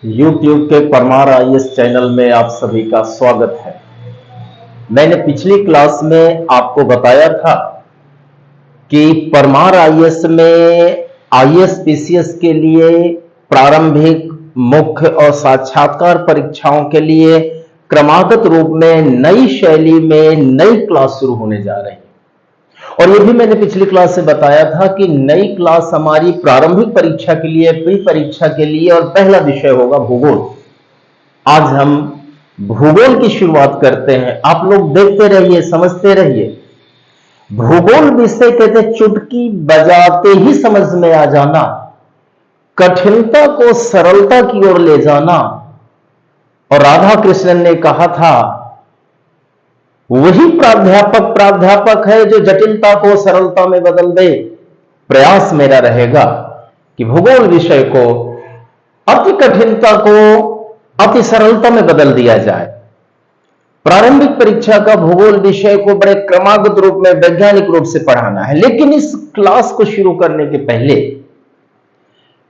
YouTube के Parmar IAS channel में आप सभी का स्वागत है। मैंने पिछली क्लास में आपको बताया था कि परमार आईएएस में आईएएस पीसीएस के लिए प्रारंभिक, मुख्य और साक्षात्कार परीक्षाओं के लिए क्रमागत रूप में नई शैली में नई क्लास शुरू होने जा रही है। और यह भी मैंने पिछली क्लास से बताया था कि नई क्लास हमारी प्रारंभिक परीक्षा के लिए, प्री परीक्षा के लिए, और पहला विषय होगा भूगोल। आज हम भूगोल की शुरुआत करते हैं। आप लोग देखते रहिए, समझते रहिए। भूगोल विषय कहते चुटकी बजाते ही समझ में आ जाना, कठिनता को सरलता की ओर ले जाना। और राधा कृष्णन ने कहा था, वही प्राध्यापक है जो जटिलता को सरलता में बदल दे। प्रयास मेरा रहेगा कि भूगोल विषय को, अति कठिनता को अति सरलता में बदल दिया जाए। प्रारंभिक परीक्षा का भूगोल विषय को बड़े क्रमागत रूप में, वैज्ञानिक रूप से पढ़ाना है। लेकिन इस क्लास को शुरू करने के पहले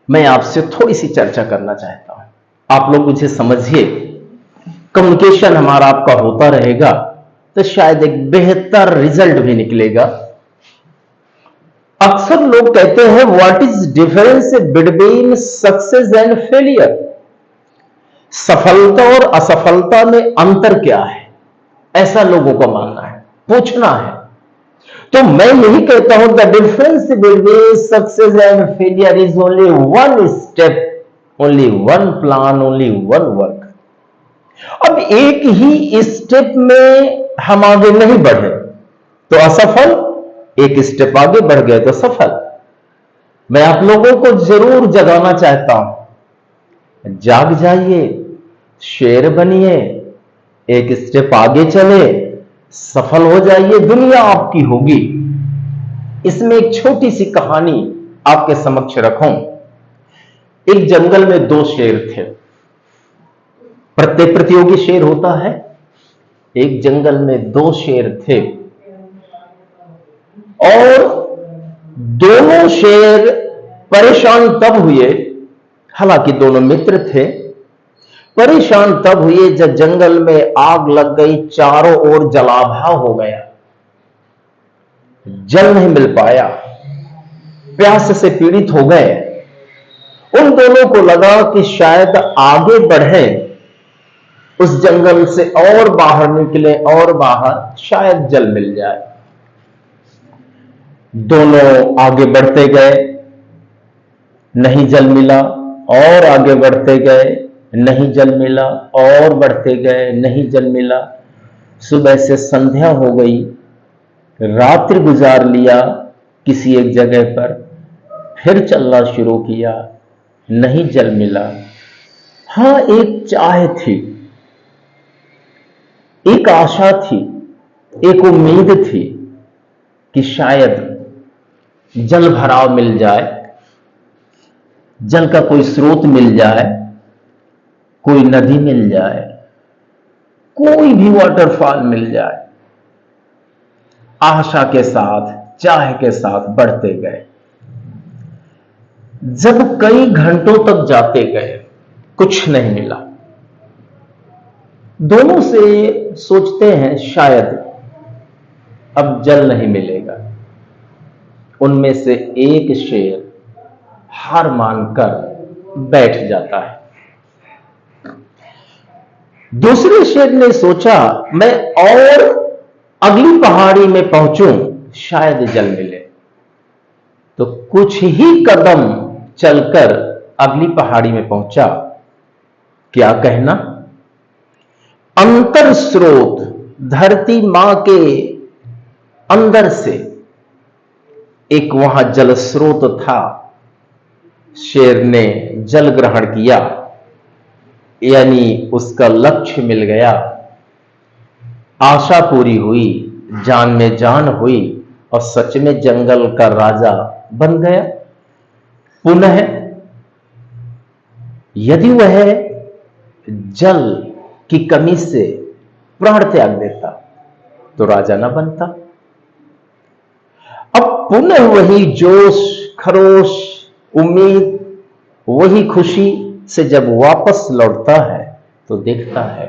मैं आपसे थोड़ी सी चर्चा करना चाहता हूं। आप लोग मुझे समझिए, कम्युनिकेशन हमारा आपका होता रहेगा तो शायद एक बेहतर रिजल्ट भी निकलेगा। अक्सर लोग कहते हैं, what is difference between success and failure? सफलता और असफलता में अंतर क्या है? ऐसा लोगों का मानना है, पूछना है। तो मैं यही कहता हूं, the difference between success and failure is only one step, only one plan, only one work. अब एक ही स्टेप में हम आगे नहीं बढ़े तो असफल, एक स्टेप आगे बढ़ गए तो सफल। मैं आप लोगों को जरूर जगाना चाहता हूं, जाग जाइए, शेर बनिए, एक स्टेप आगे चले, सफल हो जाइए, दुनिया आपकी होगी। इसमें एक छोटी सी कहानी आपके समक्ष रखूं। एक जंगल में दो शेर थे। प्रत्येक प्रतियोगी शेर होता है। एक जंगल में दो शेर थे और दोनों शेर परेशान तब हुए, हालांकि दोनों मित्र थे, परेशान तब हुए जब जंगल में आग लग गई, चारों ओर जलाभाव हो गया, जल नहीं मिल पाया, प्यास से पीड़ित हो गए। उन दोनों को लगा कि शायद आगे बढ़े, उस जंगल से और बाहर निकले, और बाहर शायद जल मिल जाए। दोनों आगे बढ़ते गए, नहीं जल मिला, और आगे बढ़ते गए, नहीं जल मिला, और बढ़ते गए, नहीं जल मिला। सुबह से संध्या हो गई, रात्रि गुजार लिया किसी एक जगह पर, फिर चलना शुरू किया, नहीं जल मिला। हां, एक चाह थी, एक आशा थी, एक उम्मीद थी कि शायद जल भराव मिल जाए, जल का कोई स्रोत मिल जाए, कोई नदी मिल जाए, कोई भी वाटरफॉल मिल जाए। आशा के साथ, चाह के साथ बढ़ते गए। जब कई घंटों तक जाते गए, कुछ नहीं मिला। दोनों से सोचते हैं शायद अब जल नहीं मिलेगा। उनमें से एक शेर हार मानकर बैठ जाता है। दूसरे शेर ने सोचा, मैं और अगली पहाड़ी में पहुंचूं, शायद जल मिले। तो कुछ ही कदम चलकर अगली पहाड़ी में पहुंचा। क्या कहना, अंतर स्रोत, धरती मां के अंदर से एक वहां जल स्रोत था। शेर ने जल ग्रहण किया, यानी उसका लक्ष्य मिल गया, आशा पूरी हुई, जान में जान हुई, और सच में जंगल का राजा बन गया। पुनः यदि वह जल की कमी से प्राण त्याग देता तो राजा न बनता। अब पुनः वही जोश, खरोश, उम्मीद, वही खुशी, से जब वापस लौटता है तो देखता है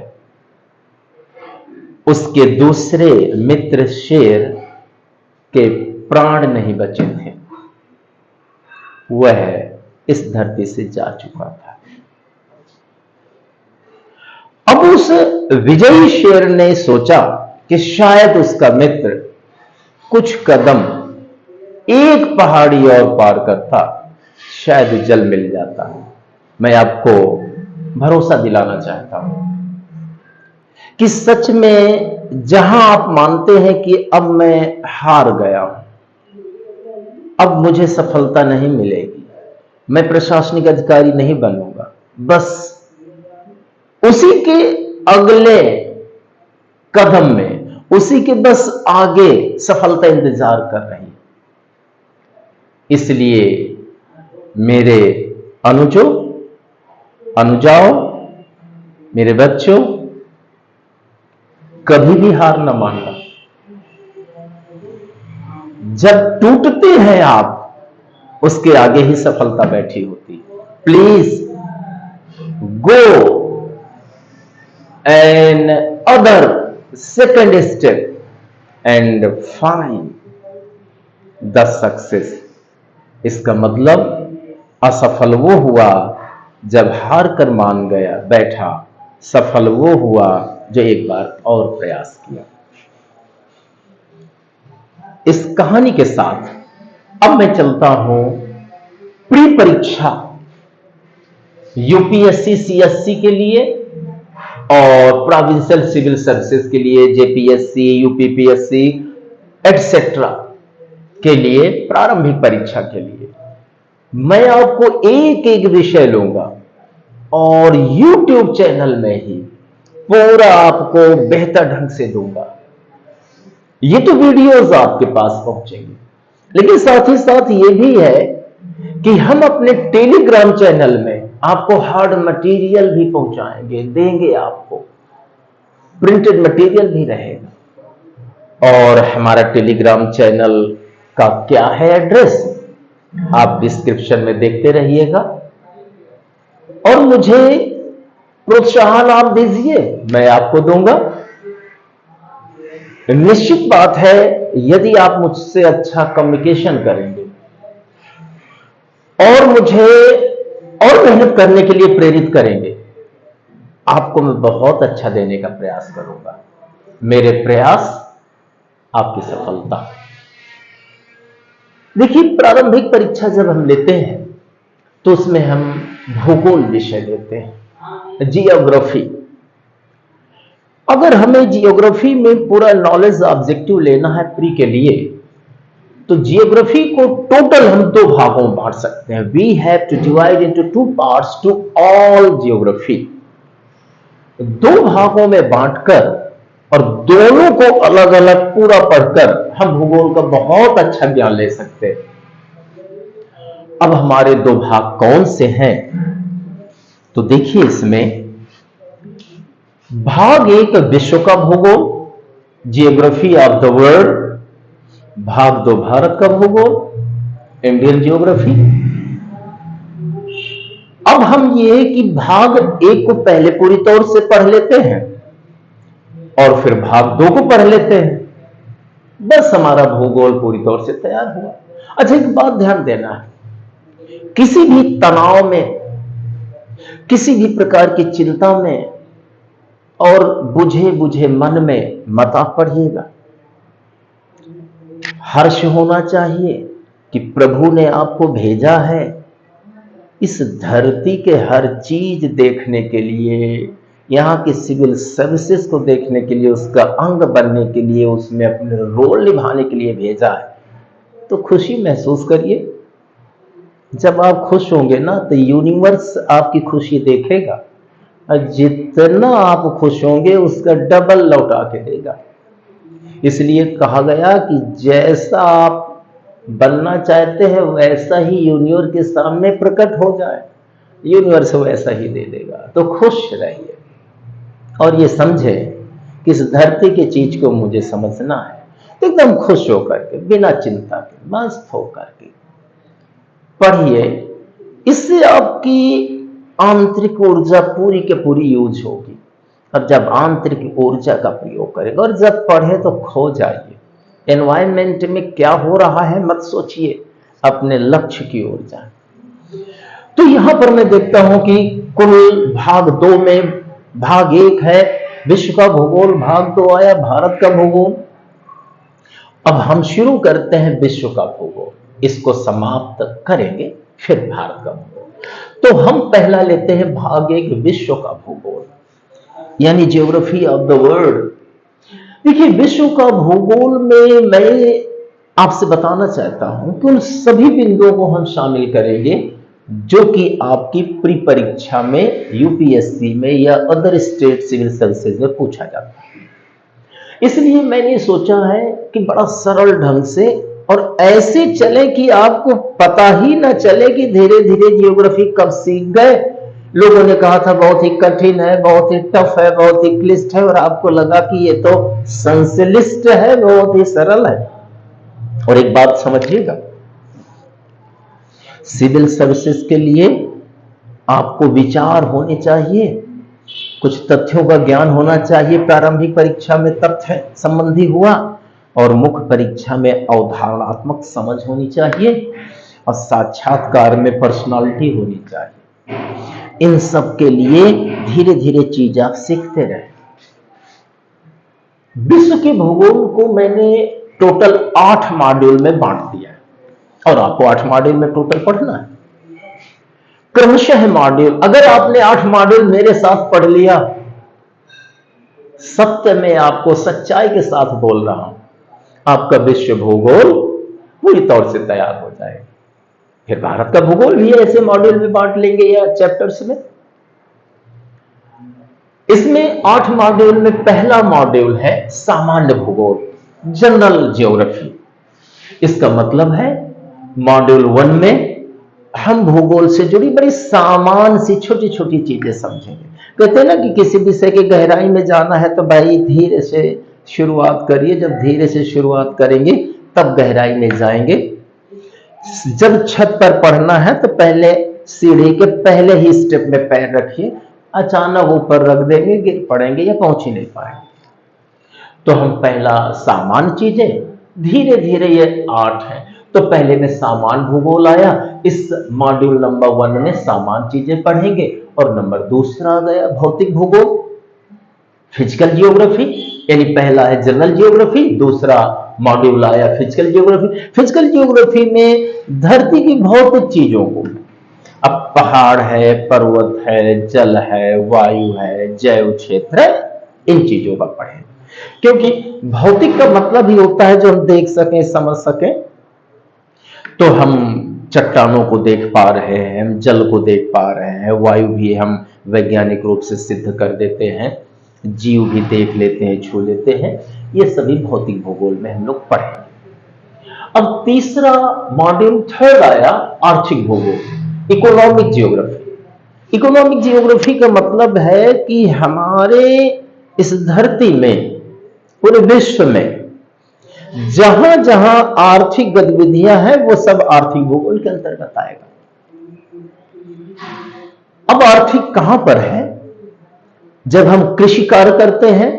उसके दूसरे मित्र शेर के प्राण नहीं बचे थे, वह इस धरती से जा चुका था। अब उस विजयी शेर ने सोचा कि शायद उसका मित्र कुछ कदम एक पहाड़ी और पार करता, शायद जल मिल जाता। मैं आपको भरोसा दिलाना चाहता हूं कि सच में जहां आप मानते हैं कि अब मैं हार गया हूं, अब मुझे सफलता नहीं मिलेगी, मैं प्रशासनिक अधिकारी नहीं बनूंगा, बस उसी के अगले कदम में, उसी के बस आगे सफलता इंतजार कर रही है। इसलिए मेरे अनुजों, अनुजाओं, मेरे बच्चों, कभी भी हार न मानना। जब टूटते हैं आप, उसके आगे ही सफलता बैठी होती है। Please go another second step and find the success. इसका मतलब असफल वो हुआ जब हार कर मान गया बैठा, सफल वो हुआ जो एक बार और प्रयास किया। इस कहानी के साथ अब मैं चलता हूं प्री परीक्षा यूपीएससी सीएससी के लिए और प्रोविंशियल सिविल सर्विसेज के लिए, जेपीएससी, यूपीपीएससी एटसेट्रा के लिए, प्रारंभिक परीक्षा के लिए मैं आपको एक एक विषय लूंगा और YouTube चैनल में ही पूरा आपको बेहतर ढंग से दूंगा। ये तो वीडियोस आपके पास पहुंचेंगे, लेकिन साथ ही साथ ये भी है कि हम अपने टेलीग्राम चैनल में आपको हार्ड मटेरियल भी पहुंचाएंगे, देंगे, आपको प्रिंटेड मटेरियल भी रहेगा। और हमारा टेलीग्राम चैनल का क्या है एड्रेस, आप डिस्क्रिप्शन में देखते रहिएगा और मुझे प्रोत्साहन आप दीजिए, मैं आपको दूंगा। निश्चित बात है, यदि आप मुझसे अच्छा कम्युनिकेशन करेंगे और मुझे और मेहनत करने के लिए प्रेरित करेंगे, आपको मैं बहुत अच्छा देने का प्रयास करूंगा। मेरे प्रयास आपकी सफलता। देखिए, प्रारंभिक परीक्षा जब हम लेते हैं तो उसमें हम भूगोल विषय लेते हैं, जियोग्राफी। अगर हमें जियोग्राफी में पूरा नॉलेज ऑब्जेक्टिव लेना है प्री के लिए, तो जियोग्राफी को टोटल हम दो भागों में बांट सकते हैं। We have to divide into two parts to all geography. दो भागों में बांटकर और दोनों को अलग अलग पूरा पढ़कर हम भूगोल का बहुत अच्छा ज्ञान ले सकते हैं। अब हमारे दो भाग कौन से हैं, तो देखिए, इसमें भाग एक विश्व का भूगोल, जियोग्राफी ऑफ द वर्ल्ड। भाग दो भारत का भूगोल, इंडियन जियोग्राफी। अब हम ये कि भाग एक को पहले पूरी तौर से पढ़ लेते हैं और फिर भाग दो को पढ़ लेते हैं, बस हमारा भूगोल पूरी तौर से तैयार हुआ। अच्छा, एक बात ध्यान देना है, किसी भी तनाव में, किसी भी प्रकार की चिंता में और बुझे बुझे मन में मत आप पढ़िएगा। हर्ष होना चाहिए कि प्रभु ने आपको भेजा है इस धरती के हर चीज देखने के लिए, यहाँ की सिविल सर्विसेज को देखने के लिए, उसका अंग बनने के लिए, उसमें अपने रोल निभाने के लिए भेजा है। तो खुशी महसूस करिए। जब आप खुश होंगे ना, तो यूनिवर्स आपकी खुशी देखेगा और जितना आप खुश होंगे उसका डबल लौटा के देगा। इसलिए कहा गया कि जैसा आप बनना चाहते हैं वैसा ही यूनिवर्स के सामने प्रकट हो जाए, यूनिवर्स वैसा ही दे देगा। तो खुश रहिए और ये समझे कि इस धरती की चीज को मुझे समझना है, तो एकदम खुश होकर के, बिना चिंता के, मस्त होकर के पढ़िए। इससे आपकी आंतरिक ऊर्जा पूरी के पूरी यूज होगी। और जब आंतरिक ऊर्जा का प्रयोग करेगा और जब पढ़े तो खो जाइए। एनवायरमेंट में क्या हो रहा है मत सोचिए, अपने लक्ष्य की ओर जाए। तो यहां पर मैं देखता हूं कि कुल भाग 2 में भाग 1 है विश्व का भूगोल, भाग 2 आया भारत का भूगोल। अब हम शुरू करते हैं विश्व का भूगोल, इसको समाप्त करेंगे फिर भारत का भूगोल। तो हम पहला लेते हैं भाग 1 विश्व का भूगोल, यानी ज्योग्राफी ऑफ द वर्ल्ड। देखिए, विश्व का भूगोल में मैं आपसे बताना चाहता हूं कि उन सभी बिंदुओं को हम शामिल करेंगे जो कि आपकी प्री परीक्षा में, यूपीएससी में या अदर स्टेट सिविल सर्विसेज में पूछा जाता है। इसलिए मैंने सोचा है कि बड़ा सरल ढंग से और ऐसे चले कि आपको पता ही ना चले कि धीरे धीरे जियोग्राफी कब सीख गए। लोगों ने कहा था बहुत ही कठिन है, बहुत ही टफ है, बहुत ही क्लिष्ट है, और आपको लगा कि ये तो संश्लिष्ट है, बहुत ही सरल है। और एक बात समझिएगा, सिविल सर्विसेज के लिए आपको विचार होने चाहिए, कुछ तथ्यों का ज्ञान होना चाहिए। प्रारंभिक परीक्षा में तथ्य संबंधी हुआ और मुख्य परीक्षा में अवधारणात्मक समझ होनी चाहिए और साक्षात्कार में पर्सनालिटी होनी चाहिए। इन सब के लिए धीरे धीरे चीज आप सीखते रहे। विश्व के भूगोल को मैंने टोटल 8 मॉड्यूल में बांट दिया है और आपको 8 मॉड्यूल में टोटल पढ़ना है। क्रमशः मॉड्यूल, अगर आपने 8 मॉड्यूल मेरे साथ पढ़ लिया, सत्य में आपको सच्चाई के साथ बोल रहा हूं, आपका विश्व भूगोल पूरी तौर से तैयार हो जाएगा। फिर भारत का भूगोल भी ऐसे मॉड्यूल में बांट लेंगे या चैप्टर्स में। इसमें 8 मॉड्यूल में पहला मॉड्यूल है सामान्य भूगोल, जनरल ज्योग्राफी। इसका मतलब है मॉड्यूल 1 में हम भूगोल से जुड़ी बड़ी सामान्य सी छोटी छोटी चीजें समझेंगे। कहते हैं ना कि किसी विषय की गहराई में जाना है तो भाई धीरे से शुरुआत करिए, जब धीरे से शुरुआत करेंगे तब गहराई में जाएंगे। जब छत पर पढ़ना है तो पहले सीढ़ी के पहले ही स्टेप में पैर रखिए, अचानक ऊपर रख देंगे, गिर पड़ेंगे या पहुंच ही नहीं पाएंगे। तो हम पहला सामान्य चीजें, धीरे धीरे ये 8 है। तो पहले में सामान्य भूगोल आया, इस मॉड्यूल नंबर 1 में सामान्य चीजें पढ़ेंगे। और नंबर दूसरा आ गया भौतिक भूगोल, फिजिकल जियोग्राफी, यानी पहला है जनरल जियोग्राफी, दूसरा मॉड्यूल आया फिजिकल जियोग्राफी। फिजिकल जियोग्राफी में धरती की भौतिक चीजों को, अब पहाड़ है, पर्वत है, जल है, वायु है, जैव क्षेत्र है, इन चीजों का पढ़ें। क्योंकि भौतिक का मतलब ही होता है जो हम देख सकें, समझ सकें। तो हम चट्टानों को देख पा रहे हैं, हम जल को देख पा रहे हैं, वायु भी हम वैज्ञानिक रूप से सिद्ध कर देते हैं, जीव भी देख लेते हैं, छू लेते हैं। ये सभी भौतिक भूगोल में हम लोग पढ़ेंगे। अब तीसरा मॉड्यूल 3 आया आर्थिक भूगोल, इकोनॉमिक जियोग्राफी। इकोनॉमिक जियोग्राफी का मतलब है कि हमारे इस धरती में, पूरे विश्व में जहां जहां आर्थिक गतिविधियां हैं वो सब आर्थिक भूगोल के अंतर्गत आएगा। अब आर्थिक कहां पर है? जब हम कृषि कार्य करते हैं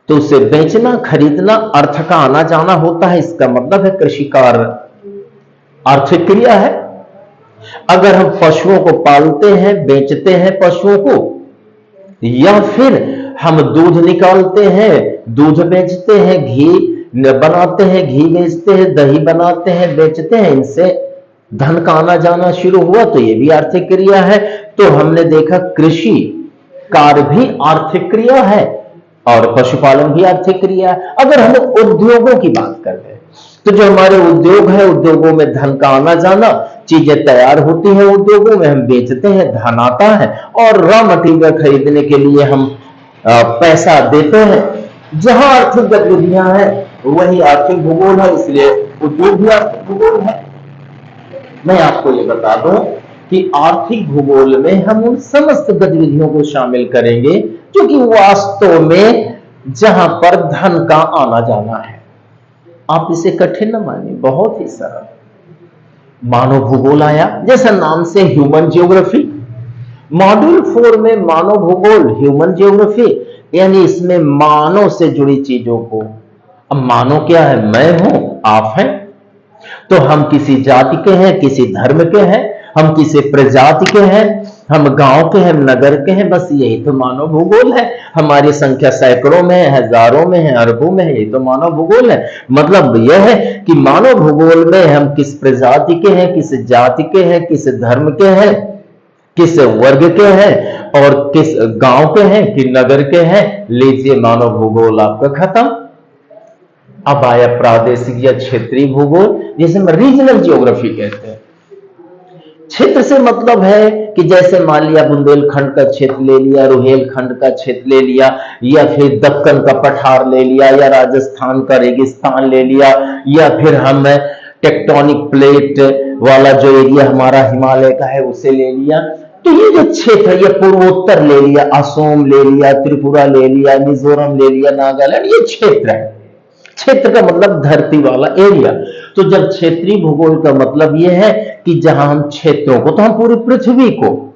तो उसे बेचना खरीदना अर्थ का आना जाना होता है, इसका मतलब है कृषि कार्य आर्थिक क्रिया है। अगर हम पशुओं को पालते हैं, बेचते हैं पशुओं को, या फिर हम दूध निकालते हैं, दूध बेचते हैं, घी बनाते हैं, घी बेचते हैं, दही बनाते हैं, बेचते हैं, इनसे धन का आना जाना शुरू हुआ, तो ये भी आर्थिक क्रिया है। तो हमने देखा कृषि कार्य भी आर्थिक क्रिया है और पशुपालन भी आर्थिक क्रिया है। अगर हम उद्योगों की बात कर रहे हैं तो जो हमारे उद्योग है, उद्योगों में धन का आना जाना, चीजें तैयार होती हैं, उद्योगों में हम बेचते हैं, धन आता है और रॉ मटेरियल खरीदने के लिए हम पैसा देते हैं। जहां आर्थिक गतिविधियां हैं वही आर्थिक भूगोल है, इसलिए उद्योग भी आर्थिक भूगोल है। मैं आपको ये बता दूं कि आर्थिक भूगोल में हम उन समस्त गतिविधियों को शामिल करेंगे जो कि वास्तव में जहां पर धन का आना जाना है। आप इसे कठिन न मानिए, बहुत ही सरल। मानव भूगोल आया, जैसा नाम से ह्यूमन जियोग्राफी। मॉड्यूल 4 में मानव भूगोल, ह्यूमन ज्योग्राफी, यानी इसमें मानव से जुड़ी चीजों को। अब मानव क्या है? मैं हूं, आप हैं। तो हम किसी जाति के हैं, किसी धर्म के हैं, हम किसी प्रजाति के हैं, हम गांव के हैं, नगर के हैं, बस यही तो मानव भूगोल है। हमारी संख्या सैकड़ों में है, हजारों में है, अरबों में है, यही तो मानव भूगोल है। मतलब यह है कि मानव भूगोल में हम किस प्रजाति के हैं, किस जाति के हैं, किस धर्म के हैं, किस वर्ग के हैं और किस गांव के हैं कि नगर के हैं। लीजिए, मानव भूगोल आपका खत्म। अब आया प्रादेशिक या क्षेत्रीय भूगोल, जिसे हम रीजनल ज्योग्राफी कहते हैं। क्षेत्र से मतलब है कि जैसे मान लिया बुंदेलखंड का क्षेत्र ले लिया, रुहेलखंड का क्षेत्र ले लिया, या फिर दक्कन का पठार ले लिया, या राजस्थान का रेगिस्तान ले लिया, या फिर हम टेक्टोनिक प्लेट वाला जो एरिया हमारा हिमालय का है उसे ले लिया। तो ये जो क्षेत्र है, ये पूर्वोत्तर ले लिया, असम ले लिया, त्रिपुरा ले लिया, मिजोरम ले लिया, नागालैंड, ये क्षेत्र है। क्षेत्र का मतलब धरती वाला एरिया। तो जब क्षेत्रीय भूगोल का मतलब यह है कि जहां हम क्षेत्रों को, तो हम पूरी पृथ्वी को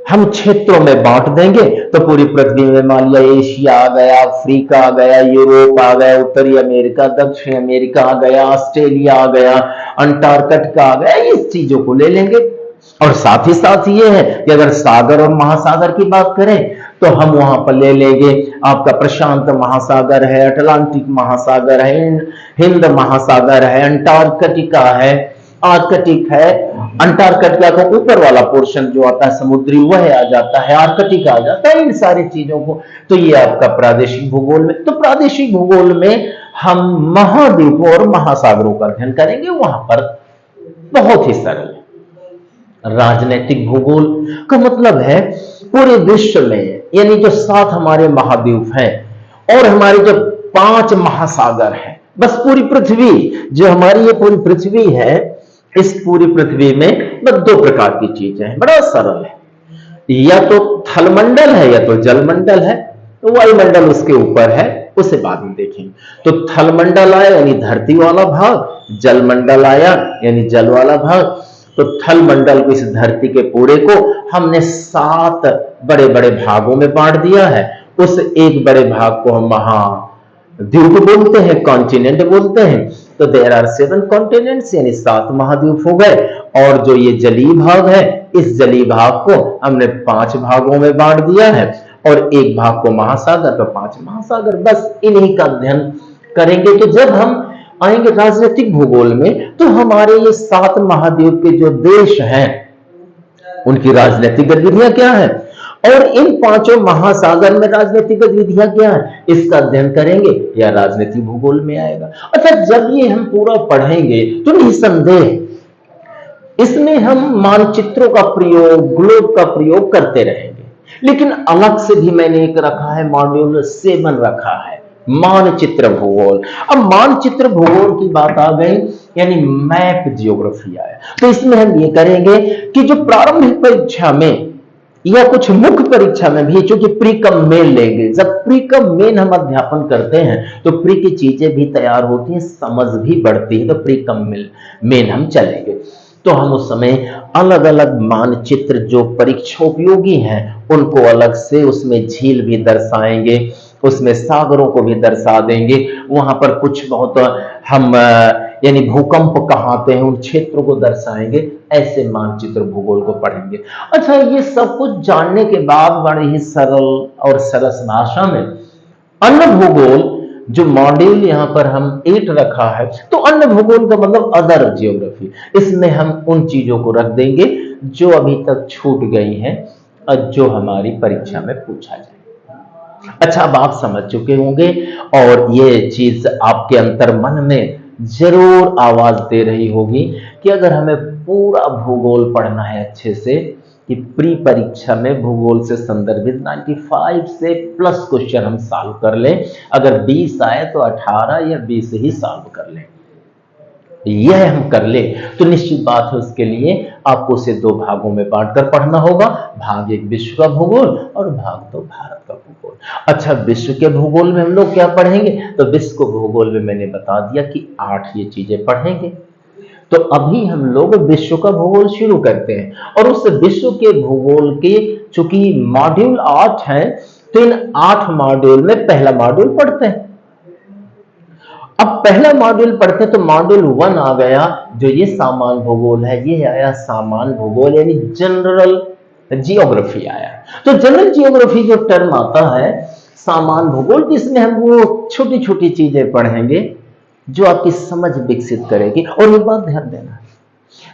हम क्षेत्रों में बांट देंगे। तो पूरी पृथ्वी में मान लिया एशिया आ गया, अफ्रीका आ गया, यूरोप आ गया, उत्तरी अमेरिका, दक्षिण अमेरिका आ गया, ऑस्ट्रेलिया आ गया, अंटार्कटिका आ गया, इस चीजों को ले लेंगे। और साथ ही साथ ये है कि अगर सागर और महासागर की बात करें तो हम वहां पर ले लेंगे आपका प्रशांत महासागर है, अटलांटिक महासागर है, हिंद महासागर है, अंटार्कटिका है, आर्कटिक है। अंटार्कटिका का ऊपर वाला पोर्शन जो आता है समुद्री, वह आ जाता है, आर्कटिक आ जाता है, इन सारी चीजों को। तो ये आपका प्रादेशिक भूगोल में। तो प्रादेशिक भूगोल में हम महाद्वीपों और महासागरों का अध्ययन करेंगे। वहां पर बहुत ही सरल है। राजनीतिक भूगोल का मतलब है पूरे विश्व में, यानी जो 7 हमारे महाद्वीप हैं और हमारे जो 5 महासागर हैं, बस पूरी पृथ्वी जो हमारी ये पूरी पृथ्वी है, इस पूरी पृथ्वी में बस 2 प्रकार की चीजें हैं। बड़ा सरल है, या तो थलमंडल है या तो जलमंडल है। तो वायुमंडल उसके ऊपर है, उसे बाद में देखेंगे। तो थलमंडल आया यानी धरती वाला भाग, जलमंडल आया यानी जल वाला भाग। तो थल मंडल को, इस धरती के पूरे को हमने 7 बड़े बड़े भागों में बांट दिया है। उस एक बड़े भाग को हम महाद्वीप बोलते हैं, कॉन्टिनेंट बोलते हैं। तो देयर आर 7 कॉन्टिनेंट्स, यानी 7 महाद्वीप हो गए। और जो ये जलीय भाग है, इस जलीय भाग को हमने 5 भागों में बांट दिया है और एक भाग को महासागर, तो 5 महासागर। बस इन्हीं का अध्ययन करेंगे। तो जब हम आएंगे राजनीतिक भूगोल में, तो हमारे ये 7 महाद्वीप के जो देश हैं उनकी राजनीतिक गतिविधियां क्या है और इन 5 महासागर में राजनीतिक गतिविधियां क्या है, इसका अध्ययन करेंगे। या राजनीतिक भूगोल में आएगा। अच्छा, जब ये हम पूरा पढ़ेंगे तो निसंदेह इसमें हम मानचित्रों का प्रयोग, ग्लोब का प्रयोग करते रहेंगे। लेकिन अलग से भी मैंने एक रखा है, मॉड्यूल 7 रखा है, मानचित्र भूगोल। अब मानचित्र भूगोल की बात आ गई, यानी मैप जियोग्राफी आया। तो इसमें हम ये करेंगे कि जो प्रारंभिक परीक्षा में या कुछ मुख्य परीक्षा में भी, चूंकि प्री कम मेन लेंगे, जब प्री कम मेन हम अध्यापन करते हैं तो प्री की चीजें भी तैयार होती हैं, समझ भी बढ़ती है। तो प्री कम मेन हम चलेंगे। तो हम उस समय अलग अलग मानचित्र जो परीक्षा उपयोगी हैं उनको अलग से, उसमें झील भी दर्शाएंगे, उसमें सागरों को भी दर्शा देंगे। वहां पर कुछ बहुत हम यानी भूकंप कहाँ आते हैं उन क्षेत्रों को दर्शाएंगे। ऐसे मानचित्र भूगोल को पढ़ेंगे। अच्छा, ये सब कुछ जानने के बाद बड़े ही सरल और सरस भाषा में अन्न भूगोल, जो मॉड्यूल यहां पर हम 8 रखा है, तो अन्न भूगोल का मतलब अदर जियोग्राफी, इसमें हम उन चीजों को रख देंगे जो अभी तक छूट गई हैं और जो हमारी परीक्षा में पूछा जाए। अच्छा, अब आप समझ चुके होंगे और ये चीज आपके अंतर मन में जरूर आवाज दे रही होगी कि अगर हमें पूरा भूगोल पढ़ना है अच्छे से, कि प्री परीक्षा में भूगोल से संदर्भित 95 से प्लस क्वेश्चन हम सॉल्व कर लें, अगर 20 आए तो 18 या 20 ही सॉल्व कर लें, यह हम कर ले तो निश्चित बात है उसके लिए आपको उसे 2 भागों में बांटकर पढ़ना होगा। भाग 1 विश्व का भूगोल और भाग 2 भारत का भूगोल। अच्छा, विश्व के भूगोल में हम लोग क्या पढ़ेंगे? तो विश्व को भूगोल में मैंने बता दिया कि 8 ये चीजें पढ़ेंगे। तो अभी हम लोग विश्व का भूगोल शुरू करते हैं, और उस विश्व के भूगोल के चूंकि मॉड्यूल 8 हैं, तो इन 8 मॉड्यूल में पहला मॉड्यूल पढ़ते हैं। अब पहला मॉड्यूल पढ़ते तो मॉड्यूल 1 आ गया, जो ये सामान्य भूगोल है, ये आया सामान्य भूगोल यानी जनरल जियोग्राफी आया। तो जनरल जियोग्राफी जो टर्म आता है सामान्य भूगोल, इसमें हम वो छोटी छोटी चीजें पढ़ेंगे जो आपकी समझ विकसित करेगी। और एक बात ध्यान देना,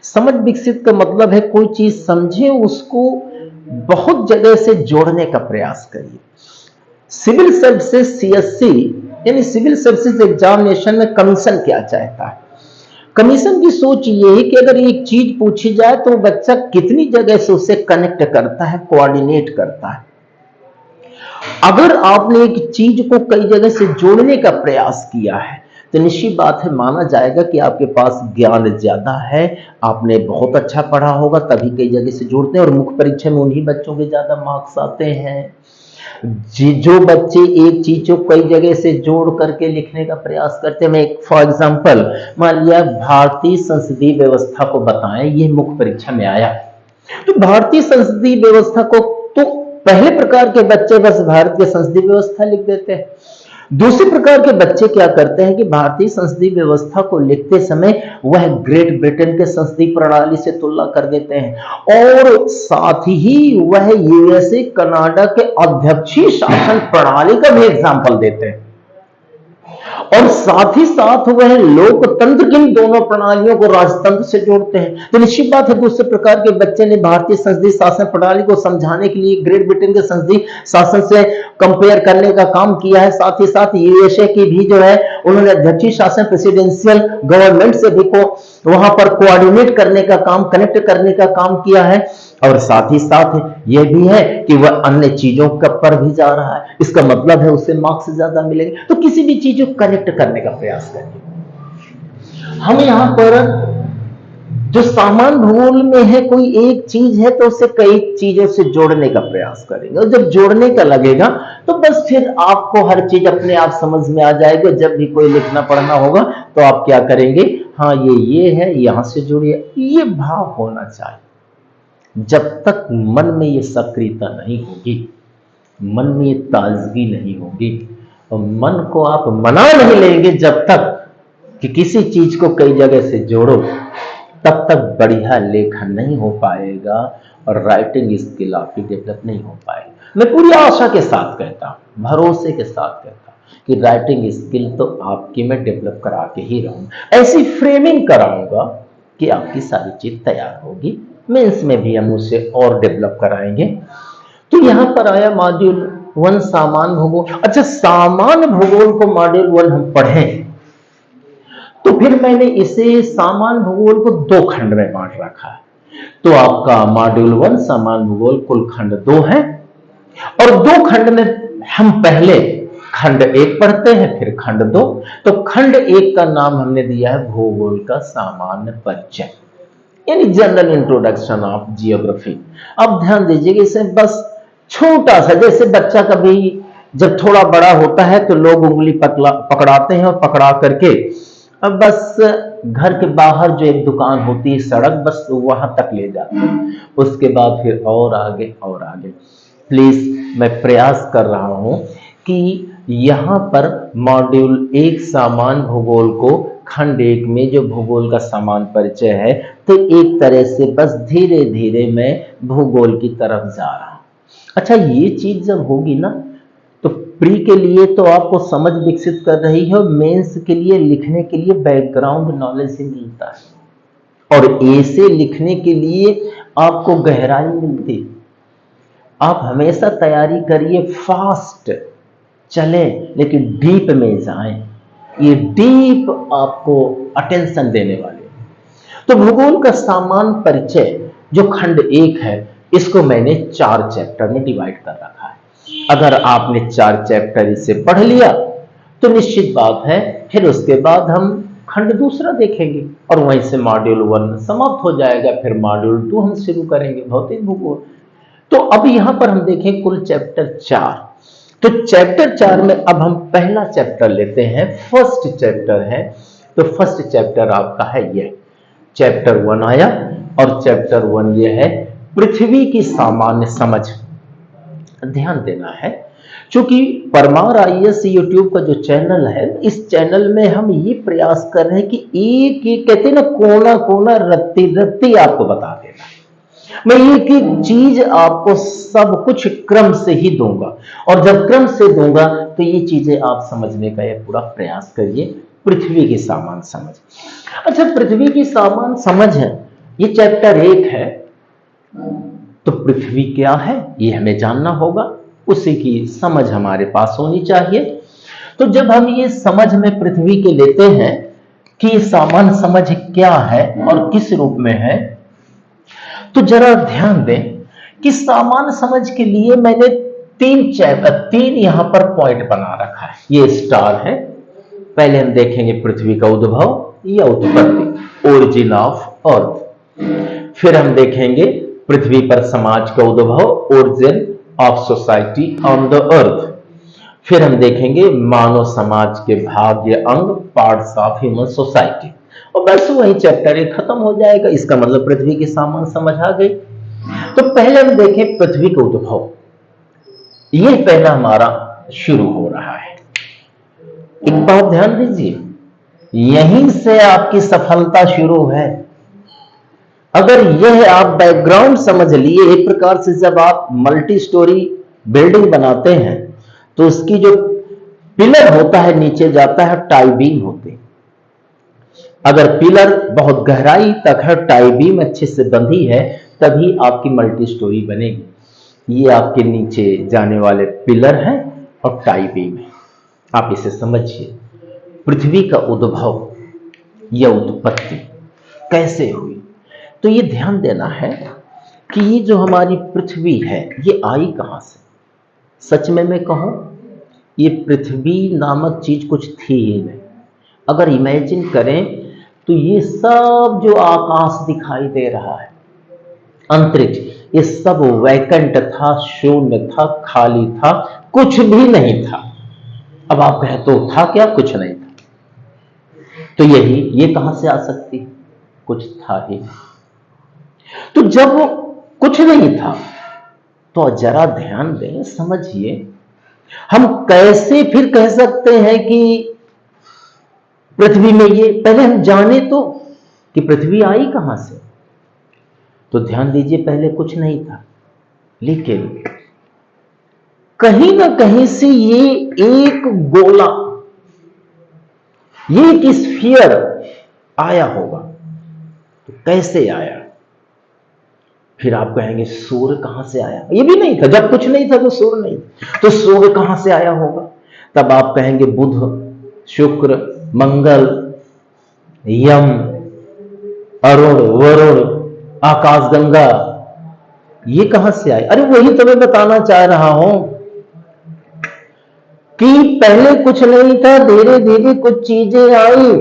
समझ विकसित का मतलब है कोई चीज समझे, उसको बहुत जगह से जोड़ने का प्रयास करिए। सिविल सर्विसेज सीएससी यानी सिविल सर्विसेज एग्जामिनेशन में कमीशन क्या चाहता है? कमीशन की सोच ये है कि अगर एक चीज पूछी जाए तो बच्चा कितनी जगह से उसे कनेक्ट करता है, कोऑर्डिनेट करता है। अगर आपने एक चीज को कई जगह से जोड़ने का प्रयास किया है तो निश्चित बात है माना जाएगा कि आपके पास ज्ञान ज्यादा है, आपने बहुत अच्छा पढ़ा होगा, तभी कई जगह से जोड़ते हैं। और मुख्य परीक्षा में उन्हीं बच्चों के ज्यादा मार्क्स आते हैं जो बच्चे एक चीज को कई जगह से जोड़ करके लिखने का प्रयास करते हैं। मैं फॉर एग्जांपल मान लिया भारतीय संसदीय व्यवस्था को बताएं, ये मुख्य परीक्षा में आया, तो भारतीय संसदीय व्यवस्था को तो पहले प्रकार के बच्चे बस भारत की संसदीय व्यवस्था लिख देते हैं। दूसरे प्रकार के बच्चे क्या करते हैं कि भारतीय संसदीय व्यवस्था को लिखते समय वह ग्रेट ब्रिटेन के संसदीय प्रणाली से तुलना कर देते हैं, और साथ ही वह यूएसए कनाडा के अध्यक्षीय शासन प्रणाली का भी एग्जाम्पल देते हैं, और साथ ही साथ वह लोकतंत्र की दोनों प्रणालियों को राजतंत्र से जोड़ते हैं। तो निश्चित बात है दूसरे प्रकार के बच्चे ने भारतीय संसदीय शासन प्रणाली को समझाने के लिए ग्रेट ब्रिटेन के संसदीय शासन से कंपेयर करने का काम किया है। साथ ही साथ यूएसए की भी जो है उन्होंने अध्यक्षीय शासन प्रेसिडेंशियल गवर्नमेंट से भी को वहां पर कोऑर्डिनेट करने का काम, कनेक्ट करने का काम किया है। और साथ ही साथ यह भी है कि वह अन्य चीजों पर भी जा रहा है, इसका मतलब है उससे मार्क्स ज्यादा मिलेंगे। तो किसी भी चीज को कनेक्ट करने का प्रयास करिए। हम यहां पर जो सामान्य भूगोल में है कोई एक चीज है तो उसे कई चीजों से जोड़ने का प्रयास करेंगे, और जब जोड़ने का लगेगा तो बस फिर आपको हर चीज अपने आप समझ में आ जाएगी। जब भी कोई लिखना पढ़ना होगा तो आप क्या करेंगे, हाँ ये है, यहां से जुड़िए, ये भाव होना चाहिए। जब तक मन में ये सक्रियता नहीं होगी, मन में ये ताजगी नहीं होगी, और मन को आप मना नहीं लेंगे जब तक कि किसी चीज को कई जगह से जोड़ो, तब तक बढ़िया लेखन नहीं हो पाएगा और राइटिंग स्किल आपकी डेवलप नहीं हो पाएगी। मैं पूरी आशा के साथ कहता हूं, भरोसे के साथ कहता हूं कि राइटिंग स्किल तो आपकी मैं डेवलप करा के ही रहूंगा। ऐसी फ्रेमिंग कराऊंगा कि आपकी सारी चीज तैयार होगी। मेंस में भी हम उसे और डेवलप कराएंगे। तो यहां पर आया मॉड्यूल 1 सामान्य भूगोल। अच्छा, सामान्य भूगोल को मॉड्यूल 1 हम पढ़ें तो फिर मैंने इसे सामान्य भूगोल को 2 खंड में बांट रखा है। तो आपका मॉड्यूल 1 सामान्य भूगोल कुल खंड 2 है, और 2 खंड में हम पहले खंड 1 पढ़ते हैं, फिर खंड 2। तो खंड 1 का नाम हमने दिया है भूगोल का सामान्य परिचय, यानी जनरल इंट्रोडक्शन ऑफ जियोग्राफी। अब ध्यान दीजिएगा, इसे बस छोटा सा, जैसे बच्चा कभी जब थोड़ा बड़ा होता है तो लोग उंगली पकड़ाते हैं और पकड़ा करके अब बस घर के बाहर जो एक दुकान होती है, सड़क, बस वहां तक ले जाते हैं, उसके बाद फिर और आगे और आगे। प्लीज मैं प्रयास कर रहा हूं कि यहां पर मॉड्यूल 1 सामान्य भूगोल को खंड 1 में जो भूगोल का सामान्य परिचय है, तो एक तरह से बस धीरे धीरे मैं भूगोल की तरफ जा रहा हूं। अच्छा, ये चीज जब होगी ना तो प्री के लिए तो आपको समझ विकसित कर रही है, और मेंस के लिए लिखने के लिए बैकग्राउंड नॉलेज ही मिलता है, और ए से लिखने के लिए आपको गहराई मिलती। आप हमेशा तैयारी करिए, फास्ट चले लेकिन डीप में जाएं, ये डीप आपको अटेंशन देने वाले। तो भूगोल का सामान्य परिचय जो खंड 1 है, इसको मैंने 4 चैप्टर में डिवाइड कर रखा है। अगर आपने 4 चैप्टर इसे पढ़ लिया तो निश्चित बात है फिर उसके बाद हम खंड 2 देखेंगे, और वहीं से मॉड्यूल 1 समाप्त हो जाएगा। फिर मॉड्यूल 2 हम शुरू करेंगे, भौतिक भूगोल। तो अब यहां पर हम देखें कुल चैप्टर 4। तो चैप्टर 4 में अब हम पहला चैप्टर लेते हैं, फर्स्ट चैप्टर है। तो फर्स्ट चैप्टर आपका है ये चैप्टर 1 आया और चैप्टर 1 ये है पृथ्वी की सामान्य समझ। ध्यान देना है, क्योंकि परमार आईएएस यूट्यूब का जो चैनल है, इस चैनल में हम ये प्रयास कर रहे हैं कि एक एक कहते हैं ना, कोना कोना रत्ती रत्ती आपको बता देना। मैं एक एक चीज आपको सब कुछ क्रम से ही दूंगा, और जब क्रम से दूंगा तो ये चीजें आप समझने का ये पूरा प्रयास करिए। पृथ्वी की सामान्य समझ। अच्छा, पृथ्वी की सामान्य समझ है, ये चैप्टर 1 है। तो पृथ्वी क्या है ये हमें जानना होगा, उसी की समझ हमारे पास होनी चाहिए। तो जब हम ये समझ में पृथ्वी के लेते हैं कि ये सामान्य समझ क्या है और किस रूप में है, तो जरा ध्यान दें कि सामान्य समझ के लिए मैंने तीन यहां पर पॉइंट बना रखा है। ये स्टार है। पहले हम देखेंगे पृथ्वी का उद्भव या उत्पत्ति, ओरिजिन ऑफ अर्थ। फिर हम देखेंगे पृथ्वी पर समाज का उद्भव, origin of society on the earth. फिर हम देखेंगे मानव समाज के भाग्य अंग, पार्ट्स ऑफ ह्यूमन सोसाइटी, और बस वही चैप्टर 1 खत्म हो जाएगा। इसका मतलब पृथ्वी की सामान्य समझ आ गई। तो पहले हम देखें पृथ्वी का उद्भव। ये पहला हमारा शुरू हो रहा है। एक बात ध्यान दीजिए, यहीं से आपकी सफलता शुरू है। अगर यह आप बैकग्राउंड समझ लिए, एक प्रकार से जब आप मल्टी स्टोरी बिल्डिंग बनाते हैं तो उसकी जो पिलर होता है नीचे जाता है, टाई बीम होते हैं। अगर पिलर बहुत गहराई तक है, टाई बीम अच्छे से बंधी है, तभी आपकी मल्टी स्टोरी बनेगी। ये आपके नीचे जाने वाले पिलर हैं और टाई बीम है। आप इसे समझिए। पृथ्वी का उद्भव या उत्पत्ति कैसे हुई, तो ये ध्यान देना है कि ये जो हमारी पृथ्वी है ये आई कहां से। सच में मैं कहूं, ये पृथ्वी नामक चीज कुछ थी ही नहीं। अगर इमेजिन करें तो ये सब जो आकाश दिखाई दे रहा है, अंतरिक्ष, ये सब वैकेंट था, शून्य था, खाली था, कुछ भी नहीं था। अब आप कहें तो था क्या? कुछ नहीं था। तो ये कहां से आ सकती है? कुछ था ही नहीं। तो जब कुछ नहीं था तो जरा ध्यान दें, समझिए, हम कैसे फिर कह सकते हैं कि पृथ्वी में ये, पहले हम जाने तो कि पृथ्वी आई कहां से। तो ध्यान दीजिए, पहले कुछ नहीं था, लेकिन कहीं ना कहीं से ये एक गोला, ये एक स्फीयर आया होगा। तो कैसे आया? फिर आप कहेंगे सूर्य कहां से आया? ये भी नहीं था, जब कुछ नहीं था तो सूर्य नहीं था, तो सूर्य कहां से आया होगा? तब आप कहेंगे बुध, शुक्र, मंगल, यम, अरुण, वरुण, आकाशगंगा, ये कहां से आए? अरे वही तो मैं बताना चाह रहा हूं कि पहले कुछ नहीं था, धीरे धीरे कुछ चीजें आई,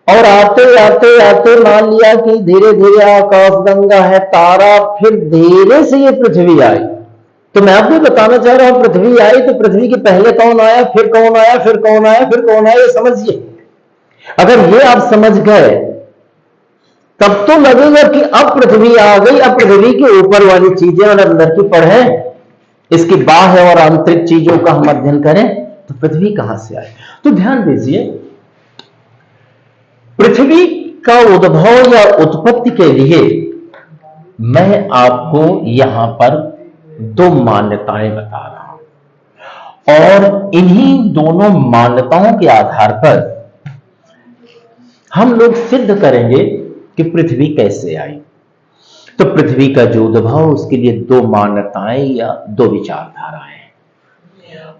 और आते आते आते मान लिया कि धीरे धीरे आकाशगंगा है, तारा, फिर धीरे से ये पृथ्वी आई। तो मैं आपको बताना चाह रहा हूं, पृथ्वी आई तो पृथ्वी के पहले कौन आया, फिर कौन आया, फिर कौन आया, फिर कौन आया, ये समझिए। अगर ये आप समझ गए तब तो लगेगा कि अब पृथ्वी आ गई। अब पृथ्वी के ऊपर वाली चीजें और अंदर की पढ़े, इसकी बाह्य और आंतरिक चीजों का हम अध्ययन करें, तो पृथ्वी कहां से आए। तो ध्यान दीजिए, पृथ्वी का उद्भव या उत्पत्ति के लिए मैं आपको यहां पर 2 मान्यताएं बता रहा हूं, और इन्हीं दोनों मान्यताओं के आधार पर हम लोग सिद्ध करेंगे कि पृथ्वी कैसे आई। तो पृथ्वी का जो उद्भव, उसके लिए 2 मान्यताएं या 2 विचारधाराएं।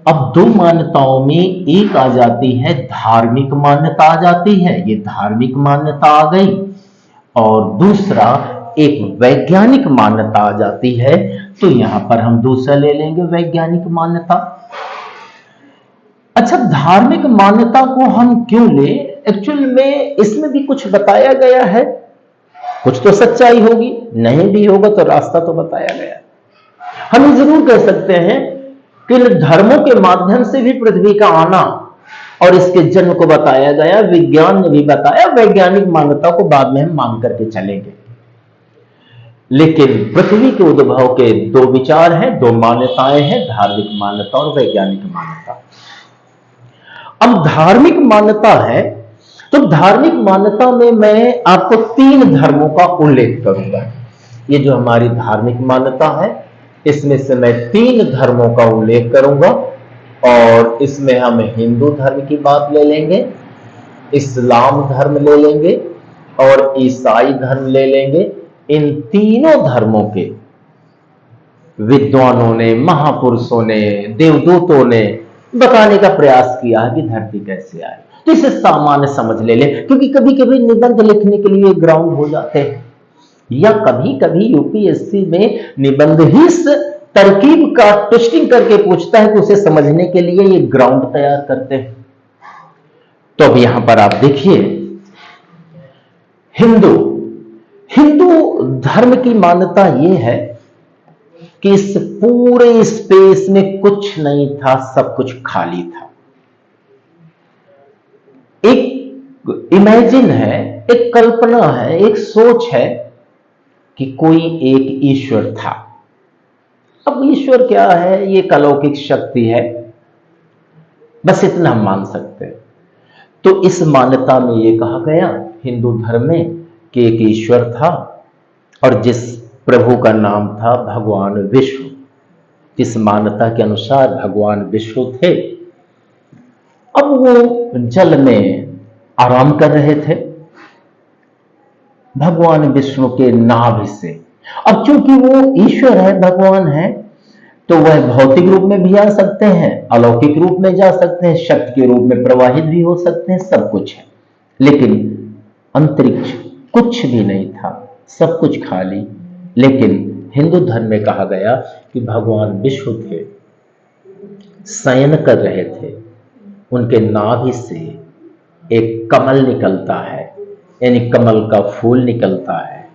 अब 2 मान्यताओं में एक आ जाती है धार्मिक मान्यता आ जाती है, ये धार्मिक मान्यता आ गई, और दूसरा एक वैज्ञानिक मान्यता आ जाती है। तो यहां पर हम दूसरा ले लेंगे, वैज्ञानिक मान्यता। अच्छा, धार्मिक मान्यता को हम क्यों ले? एक्चुअल में इसमें भी कुछ बताया गया है, कुछ तो सच्चाई होगी, नहीं भी होगा तो रास्ता तो बताया गया। हम जरूर कह सकते हैं कि धर्मों के माध्यम से भी पृथ्वी का आना और इसके जन्म को बताया गया, विज्ञान ने भी बताया, वैज्ञानिक मान्यता को बाद में हम मान करके चलेंगे। लेकिन पृथ्वी के उद्भव के दो विचार हैं, दो मान्यताएं हैं, धार्मिक मान्यता और वैज्ञानिक मान्यता। अब धार्मिक मान्यता है, तो धार्मिक मान्यता में मैं आपको 3 धर्मों का उल्लेख करूंगा। ये जो हमारी धार्मिक मान्यता है, इसमें से मैं 3 धर्मों का उल्लेख करूंगा, और इसमें हम हिंदू धर्म की बात ले लेंगे, इस्लाम धर्म ले लेंगे और ईसाई धर्म ले लेंगे। इन तीनों धर्मों के विद्वानों ने, महापुरुषों ने, देवदूतों ने बताने का प्रयास किया है कि धरती कैसे आई। तो इसे सामान्य समझ ले ले, क्योंकि कभी कभी निबंध लिखने के लिए ग्राउंड हो जाते हैं, या कभी कभी यूपीएससी में निबंध ही इस तरकीब का ट्विस्टिंग करके पूछता है कि उसे समझने के लिए ये ग्राउंड तैयार करते हैं। तो अब यहां पर आप देखिए, हिंदू धर्म की मान्यता यह है कि इस पूरे स्पेस में कुछ नहीं था, सब कुछ खाली था। एक इमेजिन है, एक कल्पना है, एक सोच है कि कोई एक ईश्वर था। अब ईश्वर क्या है? ये अलौकिक शक्ति है, बस इतना हम मान सकते हैं। तो इस मान्यता में यह कहा गया हिंदू धर्म में कि एक ईश्वर था, और जिस प्रभु का नाम था भगवान विष्णु। इस मान्यता के अनुसार भगवान विष्णु थे। अब वो जल में आराम कर रहे थे भगवान विष्णु के नाभि से। अब चूंकि वो ईश्वर है, भगवान है, तो वह भौतिक रूप में भी आ सकते हैं, अलौकिक रूप में जा सकते हैं, शक्ति के रूप में प्रवाहित भी हो सकते हैं, सब कुछ है। लेकिन अंतरिक्ष कुछ भी नहीं था, सब कुछ खाली। लेकिन हिंदू धर्म में कहा गया कि भगवान विष्णु थे, शयन कर रहे थे, उनके नाभि से एक कमल निकलता है, यानी कमल का फूल निकलता है,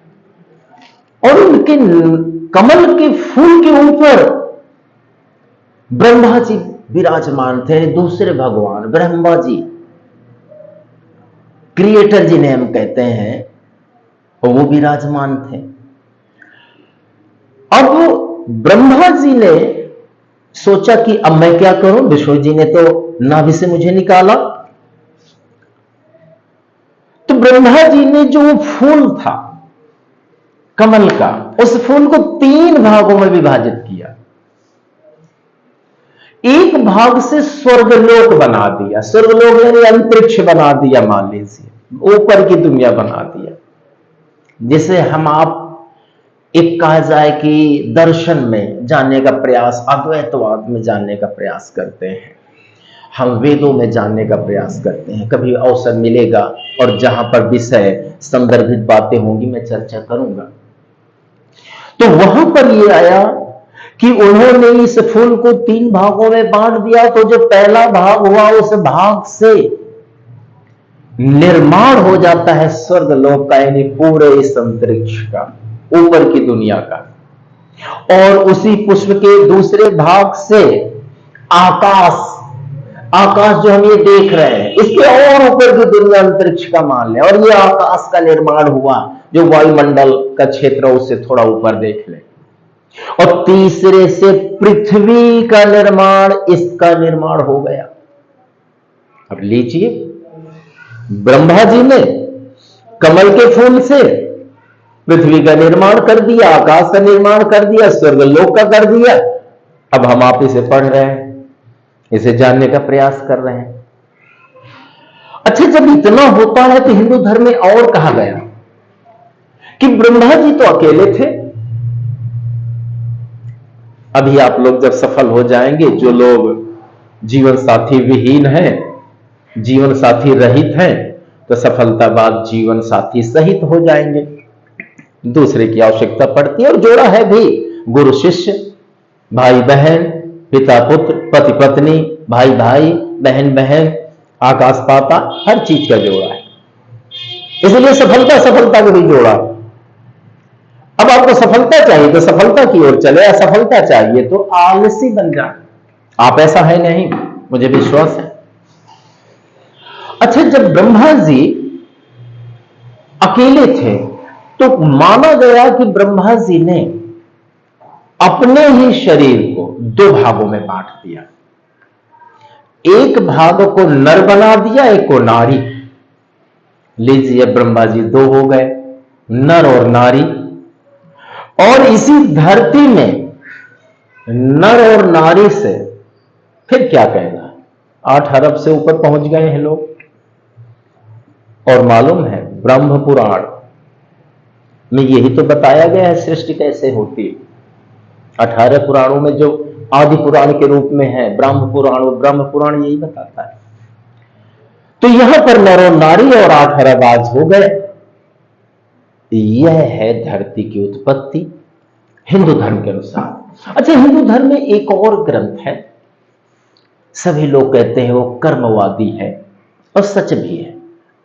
और उनके कमल के फूल के ऊपर ब्रह्मा जी विराजमान थे। दूसरे भगवान ब्रह्मा जी, क्रिएटर जिन्हें हम कहते हैं, और वो विराजमान थे। अब ब्रह्मा जी ने सोचा कि अब मैं क्या करूं, विष्णु जी ने तो नाभि से मुझे निकाला। तो ब्रह्मा जी ने जो फूल था कमल का, उस फूल को 3 भागों में विभाजित किया। एक भाग से स्वर्गलोक बना दिया, स्वर्गलोक यानी अंतरिक्ष बना दिया, मान लीजिए ऊपर की दुनिया बना दिया। जिसे हम आप एक कहा जाए कि दर्शन में जानने का प्रयास, अद्वैतवाद में जानने का प्रयास करते हैं, हम वेदों में जानने का प्रयास करते हैं। कभी अवसर मिलेगा और जहां पर विषय संदर्भित बातें होंगी मैं चर्चा करूंगा। तो वहां पर यह आया कि उन्होंने इस फूल को 3 भागों में बांट दिया। तो जो पहला भाग हुआ, उस भाग से निर्माण हो जाता है स्वर्गलोक का, यानी पूरे इस अंतरिक्ष का, ऊपर की दुनिया का। और उसी पुष्प के दूसरे भाग से आकाश जो हम ये देख रहे हैं, इसके और ऊपर की दुनिया अंतरिक्ष का मान लें, और ये आकाश का निर्माण हुआ, जो वायुमंडल का क्षेत्र उससे थोड़ा ऊपर देख लें। और तीसरे से पृथ्वी का निर्माण, इसका निर्माण हो गया। अब लीजिए, ब्रह्मा जी ने कमल के फूल से पृथ्वी का निर्माण कर दिया, आकाश का निर्माण कर दिया, स्वर्गलोक का कर दिया। अब हम आप इसे पढ़ रहे हैं, इसे जानने का प्रयास कर रहे हैं। अच्छा, जब इतना होता है तो हिंदू धर्म में और कहा गया कि ब्रह्मा जी तो अकेले थे। अभी आप लोग जब सफल हो जाएंगे, जो लोग जीवन साथी विहीन हैं, जीवन साथी रहित हैं, तो सफलता बाद जीवन साथी सहित हो जाएंगे। दूसरे की आवश्यकता पड़ती है, और जोड़ा है भी, गुरु शिष्य, भाई बहन, पिता पुत्र, पति पत्नी, भाई भाई, बहन बहन, आकाश पाताल, हर चीज का जोड़ा है। इसलिए सफलता को भी जोड़ा। अब आपको सफलता चाहिए तो सफलता की ओर चले, असफलता चाहिए तो आलसी बन जाए। आप ऐसा है नहीं, मुझे विश्वास है। अच्छा, जब ब्रह्मा जी अकेले थे तो माना गया कि ब्रह्मा जी ने अपने ही शरीर को दो भागों में बांट दिया। एक भाग को नर बना दिया, एक को नारी। लीजिए, ब्रह्मा जी दो हो गए, नर और नारी। और इसी धरती में नर और नारी से फिर क्या कहना, 8 अरब से ऊपर पहुंच गए हैं लोग। और मालूम है, ब्रह्म पुराण में यही तो बताया गया है सृष्टि कैसे होती है। 18 पुराणों में जो आदि पुराण के रूप में है ब्रह्म पुराण, वो ब्रह्म पुराण यही बताता है। तो यहां पर नर और नारी और 8 अरब आज हो गए। यह है धरती की उत्पत्ति हिंदू धर्म के अनुसार। अच्छा, हिंदू धर्म में एक और ग्रंथ है, सभी लोग कहते हैं वो कर्मवादी है, और सच भी है।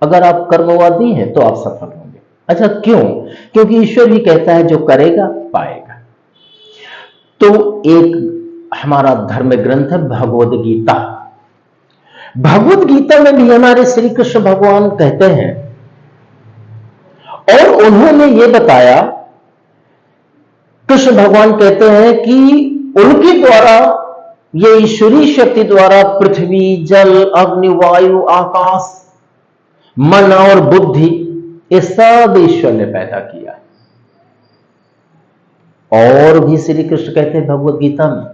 अगर आप कर्मवादी हैं तो आप सफल होंगे। अच्छा, क्यों? क्योंकि ईश्वर भी कहता है जो करेगा पाएगा। तो एक हमारा धर्म ग्रंथ है भगवद गीता। भगवद गीता में भी हमारे श्री कृष्ण भगवान कहते हैं, और उन्होंने ये बताया, कृष्ण भगवान कहते हैं कि उनके द्वारा, ये ईश्वरीय शक्ति द्वारा पृथ्वी, जल, अग्नि, वायु, आकाश, मन और बुद्धि, ये सब ईश्वर ने पैदा किया। और भी श्री कृष्ण कहते हैं भगवद गीता में,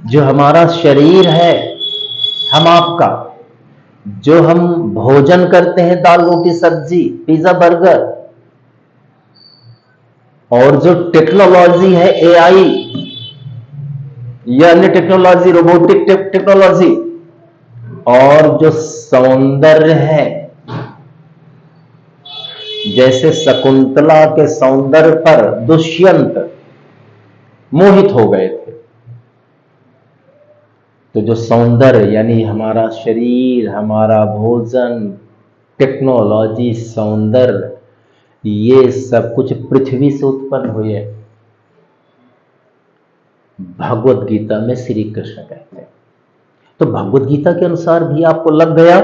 जो हमारा शरीर है, हम आपका, जो हम भोजन करते हैं, दाल रोटी सब्जी, पिज्जा बर्गर, और जो टेक्नोलॉजी है एआई या अन्य टेक्नोलॉजी, रोबोटिक टेक्नोलॉजी, और जो सौंदर्य है, जैसे शकुंतला के सौंदर्य पर दुष्यंत मोहित हो गए थे। तो जो सौंदर्य यानी हमारा शरीर, हमारा भोजन, टेक्नोलॉजी, सौंदर्य, ये सब कुछ पृथ्वी से उत्पन्न हुए हैं। भगवद गीता में श्री कृष्ण कहते हैं। तो भगवद गीता के अनुसार भी आपको लग गया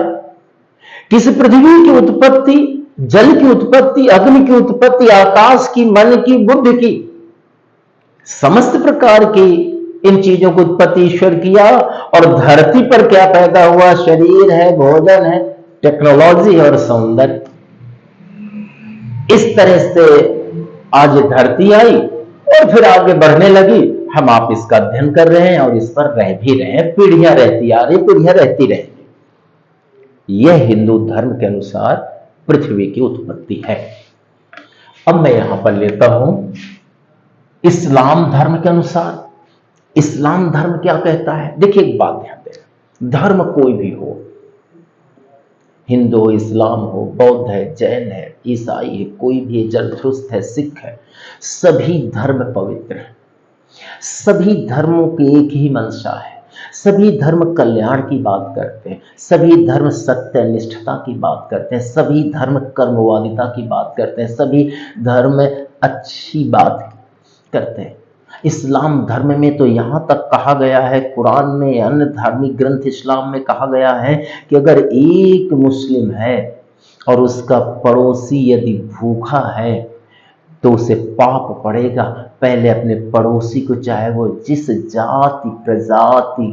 कि इस पृथ्वी की उत्पत्ति, जल की उत्पत्ति, अग्नि की उत्पत्ति, आकाश की, मन की, बुद्धि की, समस्त प्रकार की इन चीजों की उत्पत्ति ईश्वर किया। और धरती पर क्या पैदा हुआ? शरीर है, भोजन है, टेक्नोलॉजी और सौंदर्य। इस तरह से आज धरती आई और फिर आगे बढ़ने लगी। हम आप इसका अध्ययन कर रहे हैं और इस पर रह भी रहे हैं। पीढ़ियां रहती आ रही, पीढ़ियां रहती रहेंगी। यह हिंदू धर्म के अनुसार पृथ्वी की उत्पत्ति है। अब मैं यहां पर लेता हूं इस्लाम धर्म के अनुसार। इस्लाम धर्म क्या कहता है? देखिए, एक बात ध्यान दें, धर्म कोई भी हो, हिंदू हो, इस्लाम हो, बौद्ध है, जैन है, ईसाई है, कोई भी, जरथुस्त्र है, सिख है, सभी धर्म पवित्र है। सभी धर्मों की एक ही मंशा है। सभी धर्म कल्याण की बात करते हैं। सभी धर्म सत्य निष्ठता की बात करते हैं। सभी धर्म कर्मवादिता की बात करते हैं। सभी धर्म अच्छी बात करते हैं। इस्लाम धर्म में तो यहां तक कहा गया है, कुरान में, अन्य धार्मिक ग्रंथ इस्लाम में कहा गया है कि अगर एक मुस्लिम है और उसका पड़ोसी यदि भूखा है तो उसे पाप पड़ेगा। पहले अपने पड़ोसी को, चाहे वो जिस जाति प्रजाति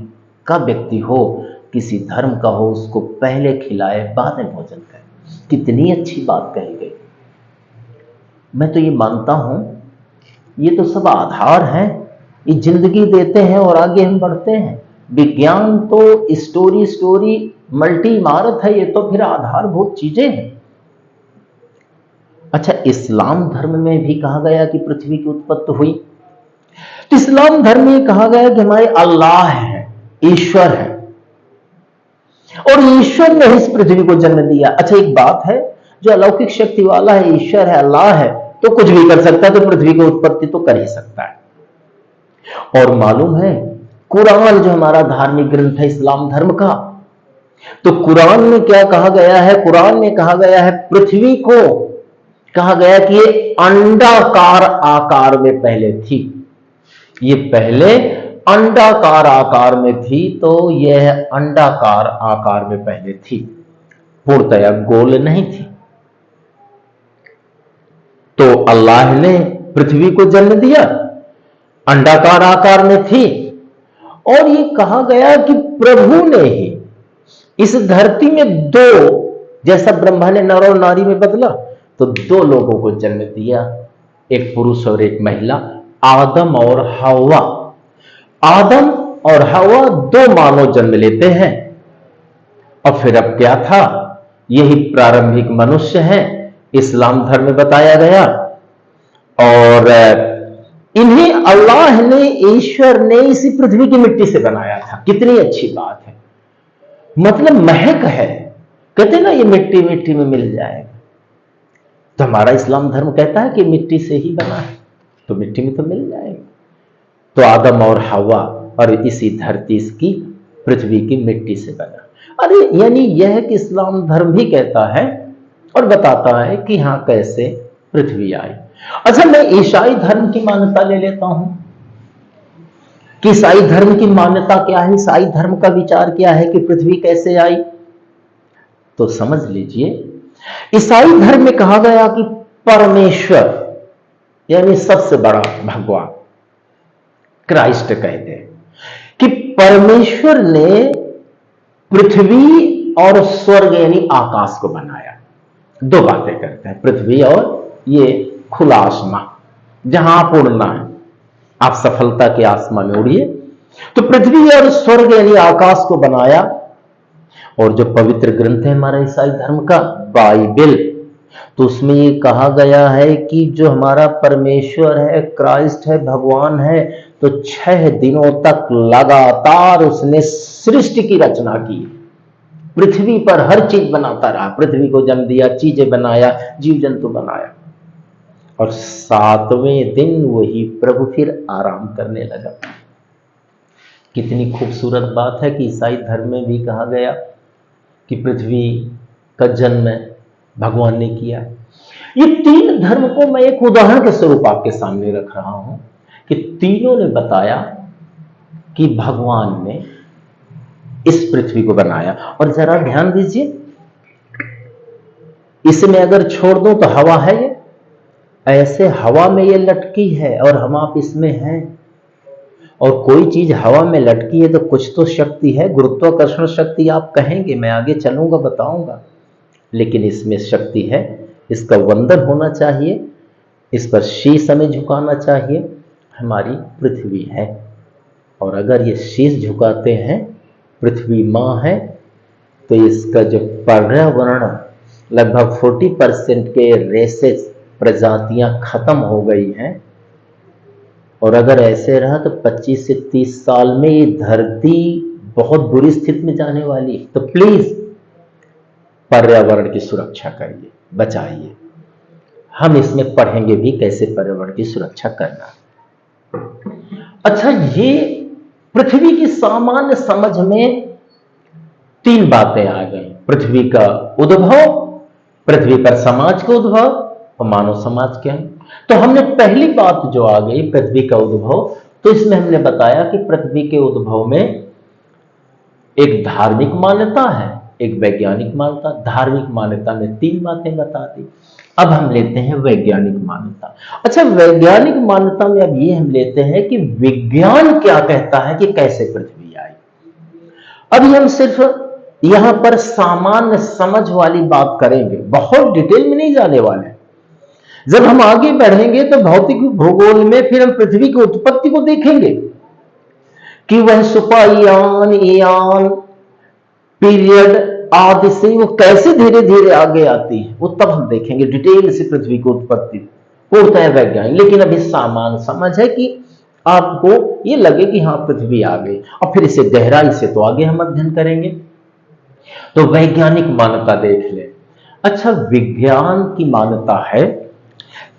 का व्यक्ति हो, किसी धर्म का हो, उसको पहले खिलाए, बाद में भोजन करे। कितनी अच्छी बात कही गई। मैं तो ये मानता हूं, ये तो सब आधार हैं। ये जिंदगी देते हैं और आगे हम बढ़ते हैं। विज्ञान तो स्टोरी मल्टी इमारत है, ये तो फिर आधारभूत चीजें हैं। अच्छा, इस्लाम धर्म में भी कहा गया कि पृथ्वी की उत्पत्ति हुई। तो इस्लाम धर्म में कहा गया कि हमारे अल्लाह है, ईश्वर है, और ईश्वर ने इस पृथ्वी को जन्म दिया। अच्छा, एक बात है, जो अलौकिक शक्ति वाला है, ईश्वर है, अल्लाह है, तो कुछ भी कर सकता है, तो पृथ्वी की उत्पत्ति तो कर ही सकता है। और मालूम है, कुरान जो हमारा धार्मिक ग्रंथ है इस्लाम धर्म का, तो कुरान में क्या कहा गया है? कुरान में कहा गया है, पृथ्वी को कहा गया कि ये अंडाकार आकार में पहले थी। ये पहले अंडाकार आकार में थी, तो यह अंडाकार आकार में पहले थी, पूर्णतया गोल नहीं थी। तो अल्लाह ने पृथ्वी को जन्म दिया, अंडाकार आकार में थी, और ये कहा गया कि प्रभु ने ही इस धरती में दो, जैसा ब्रह्मा ने नर और नारी में बदला, तो दो लोगों को जन्म दिया, एक पुरुष और एक महिला, आदम और हवा। आदम और हवा दो मानव जन्म लेते हैं, और फिर अब क्या था, यही प्रारंभिक मनुष्य हैं, इस्लाम धर्म में बताया गया। और इन्हें अल्लाह ने, ईश्वर ने इसी पृथ्वी की मिट्टी से बनाया था। कितनी अच्छी बात है, मतलब महक है। कहते ना ये मिट्टी मिट्टी में मिल जाएगा, तो हमारा इस्लाम धर्म कहता है कि मिट्टी से ही बना है, तो मिट्टी में तो मिल जाएगा। तो आदम और हवा और इसी धरती की पृथ्वी की मिट्टी से बना। अरे यानी यह कि इस्लाम धर्म भी कहता है और बताता है कि हां कैसे पृथ्वी आई। अच्छा, मैं ईसाई धर्म की मान्यता ले लेता हूं कि ईसाई धर्म की मान्यता क्या है, ईसाई धर्म का विचार क्या है कि पृथ्वी कैसे आई। तो समझ लीजिए, ईसाई धर्म में कहा गया कि परमेश्वर यानी सबसे बड़ा भगवान, क्राइस्ट कहते हैं कि परमेश्वर ने पृथ्वी और स्वर्ग यानी आकाश को बनाया। दो बातें करते हैं, पृथ्वी और ये खुला आसमान जहां आप उड़ना है, आप सफलता के आसमान में उड़िए। तो पृथ्वी और स्वर्ग यानी आकाश को बनाया। और जो पवित्र ग्रंथ है हमारा ईसाई धर्म का, बाइबल, तो उसमें ये कहा गया है कि जो हमारा परमेश्वर है, क्राइस्ट है, भगवान है, तो 6 दिनों तक लगातार उसने सृष्टि की रचना की, पृथ्वी पर हर चीज बनाता रहा, पृथ्वी को जन्म दिया, चीजें बनाया, जीव जंतु बनाया, और 7वें दिन वही प्रभु फिर आराम करने लगा। कितनी खूबसूरत बात है कि ईसाई धर्म में भी कहा गया कि पृथ्वी का जन्म भगवान ने किया। ये 3 धर्म को मैं एक उदाहरण के स्वरूप आपके सामने रख रहा हूं कि तीनों ने बताया कि भगवान ने इस पृथ्वी को बनाया। और जरा ध्यान दीजिए, इसमें अगर छोड़ दूं तो हवा है, ये ऐसे हवा में ये लटकी है और हम आप इसमें हैं। और कोई चीज हवा में लटकी है तो कुछ तो शक्ति है, गुरुत्वाकर्षण शक्ति आप कहेंगे, मैं आगे चलूंगा बताऊंगा, लेकिन इसमें शक्ति है, इसका वंदन होना चाहिए, इस पर शीश हमें झुकाना चाहिए। हमारी पृथ्वी है, और अगर ये शीश झुकाते हैं, पृथ्वी मां है, तो इसका जो पर्यावरण लगभग 40% के रेसेस प्रजातियां खत्म हो गई हैं। और अगर ऐसे रहा तो 25 से 30 साल में ये धरती बहुत बुरी स्थिति में जाने वाली है। तो प्लीज पर्यावरण की सुरक्षा करिए, बचाइए। हम इसमें पढ़ेंगे भी कैसे पर्यावरण की सुरक्षा करना। अच्छा, ये पृथ्वी की सामान्य समझ में 3 बातें आ गई, पृथ्वी का उद्भव, पृथ्वी पर समाज का उद्भव और मानव समाज के हैं। तो हमने पहली बात जो आ गई पृथ्वी का उद्भव, तो इसमें हमने बताया कि पृथ्वी के उद्भव में एक धार्मिक मान्यता है, एक वैज्ञानिक मान्यता। धार्मिक मान्यता में 3 बातें बता दी। अब हम लेते हैं वैज्ञानिक मान्यता। अच्छा, वैज्ञानिक मान्यता में अब ये हम लेते हैं कि विज्ञान क्या कहता है कि कैसे पृथ्वी आई। अभी हम सिर्फ यहां पर सामान्य समझ वाली बात करेंगे, बहुत डिटेल में नहीं जाने वाले। जब हम आगे बढ़ेंगे तो भौतिक भूगोल में फिर हम पृथ्वी की उत्पत्ति को देखेंगे कि वह सुपायान, ईयान, पीरियड आदि से वो कैसे धीरे धीरे आगे आती है, वो तब हम देखेंगे डिटेल से पृथ्वी की उत्पत्ति, पूर्णतः वैज्ञानिक। लेकिन अभी सामान्य समझ है कि आपको ये लगे कि हाँ पृथ्वी आ गई, और फिर इसे गहराई से तो आगे हम अध्ययन करेंगे। तो वैज्ञानिक मान्यता देख ले। अच्छा, विज्ञान की मान्यता है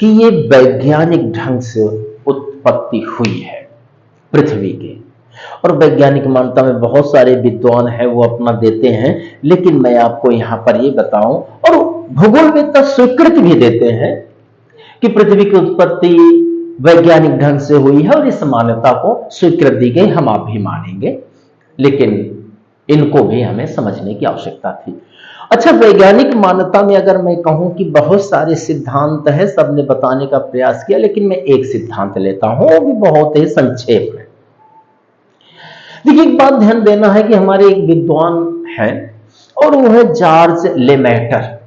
कि ये वैज्ञानिक ढंग से उत्पत्ति हुई है पृथ्वी के। और वैज्ञानिक मान्यता में बहुत सारे विद्वान हैं, वो अपना देते हैं, लेकिन मैं आपको यहां पर ये बताऊं, और भूगोलवेत्ता स्वीकृति भी देते हैं कि पृथ्वी की उत्पत्ति वैज्ञानिक ढंग से हुई है और इस मान्यता को स्वीकृति दी गई, हम आप भी मानेंगे, लेकिन इनको भी हमें समझने की आवश्यकता थी। अच्छा, वैज्ञानिक मान्यता में अगर मैं कहूं कि बहुत सारे सिद्धांत है, सबने बताने का प्रयास किया, लेकिन मैं एक सिद्धांत लेता हूं, वो भी बहुत ही संक्षेप में। देखिए, एक बात ध्यान देना है कि हमारे एक विद्वान हैं और वो है जॉर्ज लेमैटर।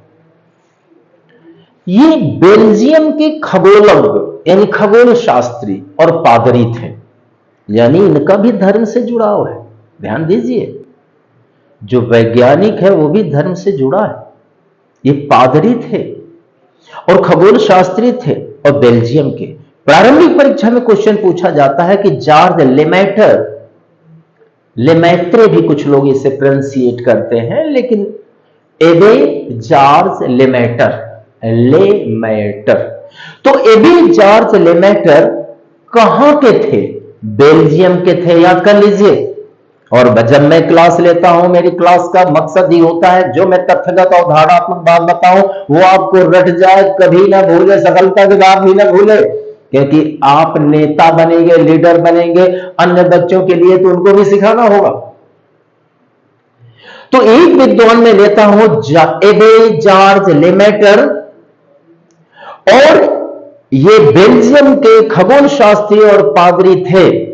ये बेल्जियम के खगोलज्ञ यानी खगोल शास्त्री और पादरी थे, यानी इनका भी धर्म से जुड़ाव है। ध्यान दीजिए, जो वैज्ञानिक है वो भी धर्म से जुड़ा है। ये पादरी थे और खगोल शास्त्री थे और बेल्जियम के। प्रारंभिक परीक्षा में क्वेश्चन पूछा जाता है कि जॉर्ज लेमैटर, लेमैत्रे भी कुछ लोग इसे प्रोनाउंसिएट करते हैं, लेकिन एबे जॉर्ज लेमैटर, लेमैटर। तो एबे जॉर्ज लेमैटर कहां के थे? बेल्जियम के थे। या कर लीजिए, और जब मैं क्लास लेता हूं, मेरी क्लास का मकसद ही होता है जो मैं तथ्यगत और धारणात्मक बात बताऊं वो आपको रट जाए, कभी ना भूले, सफलता के बाद भी ना भूले, क्योंकि आप नेता बनेंगे, लीडर बनेंगे अन्य बच्चों के लिए, तो उनको भी सिखाना होगा। तो एक विद्वान में लेता हूं एबे जॉर्ज लेमैटर, और ये बेल्जियम के खगोल शास्त्री और पादरी थे।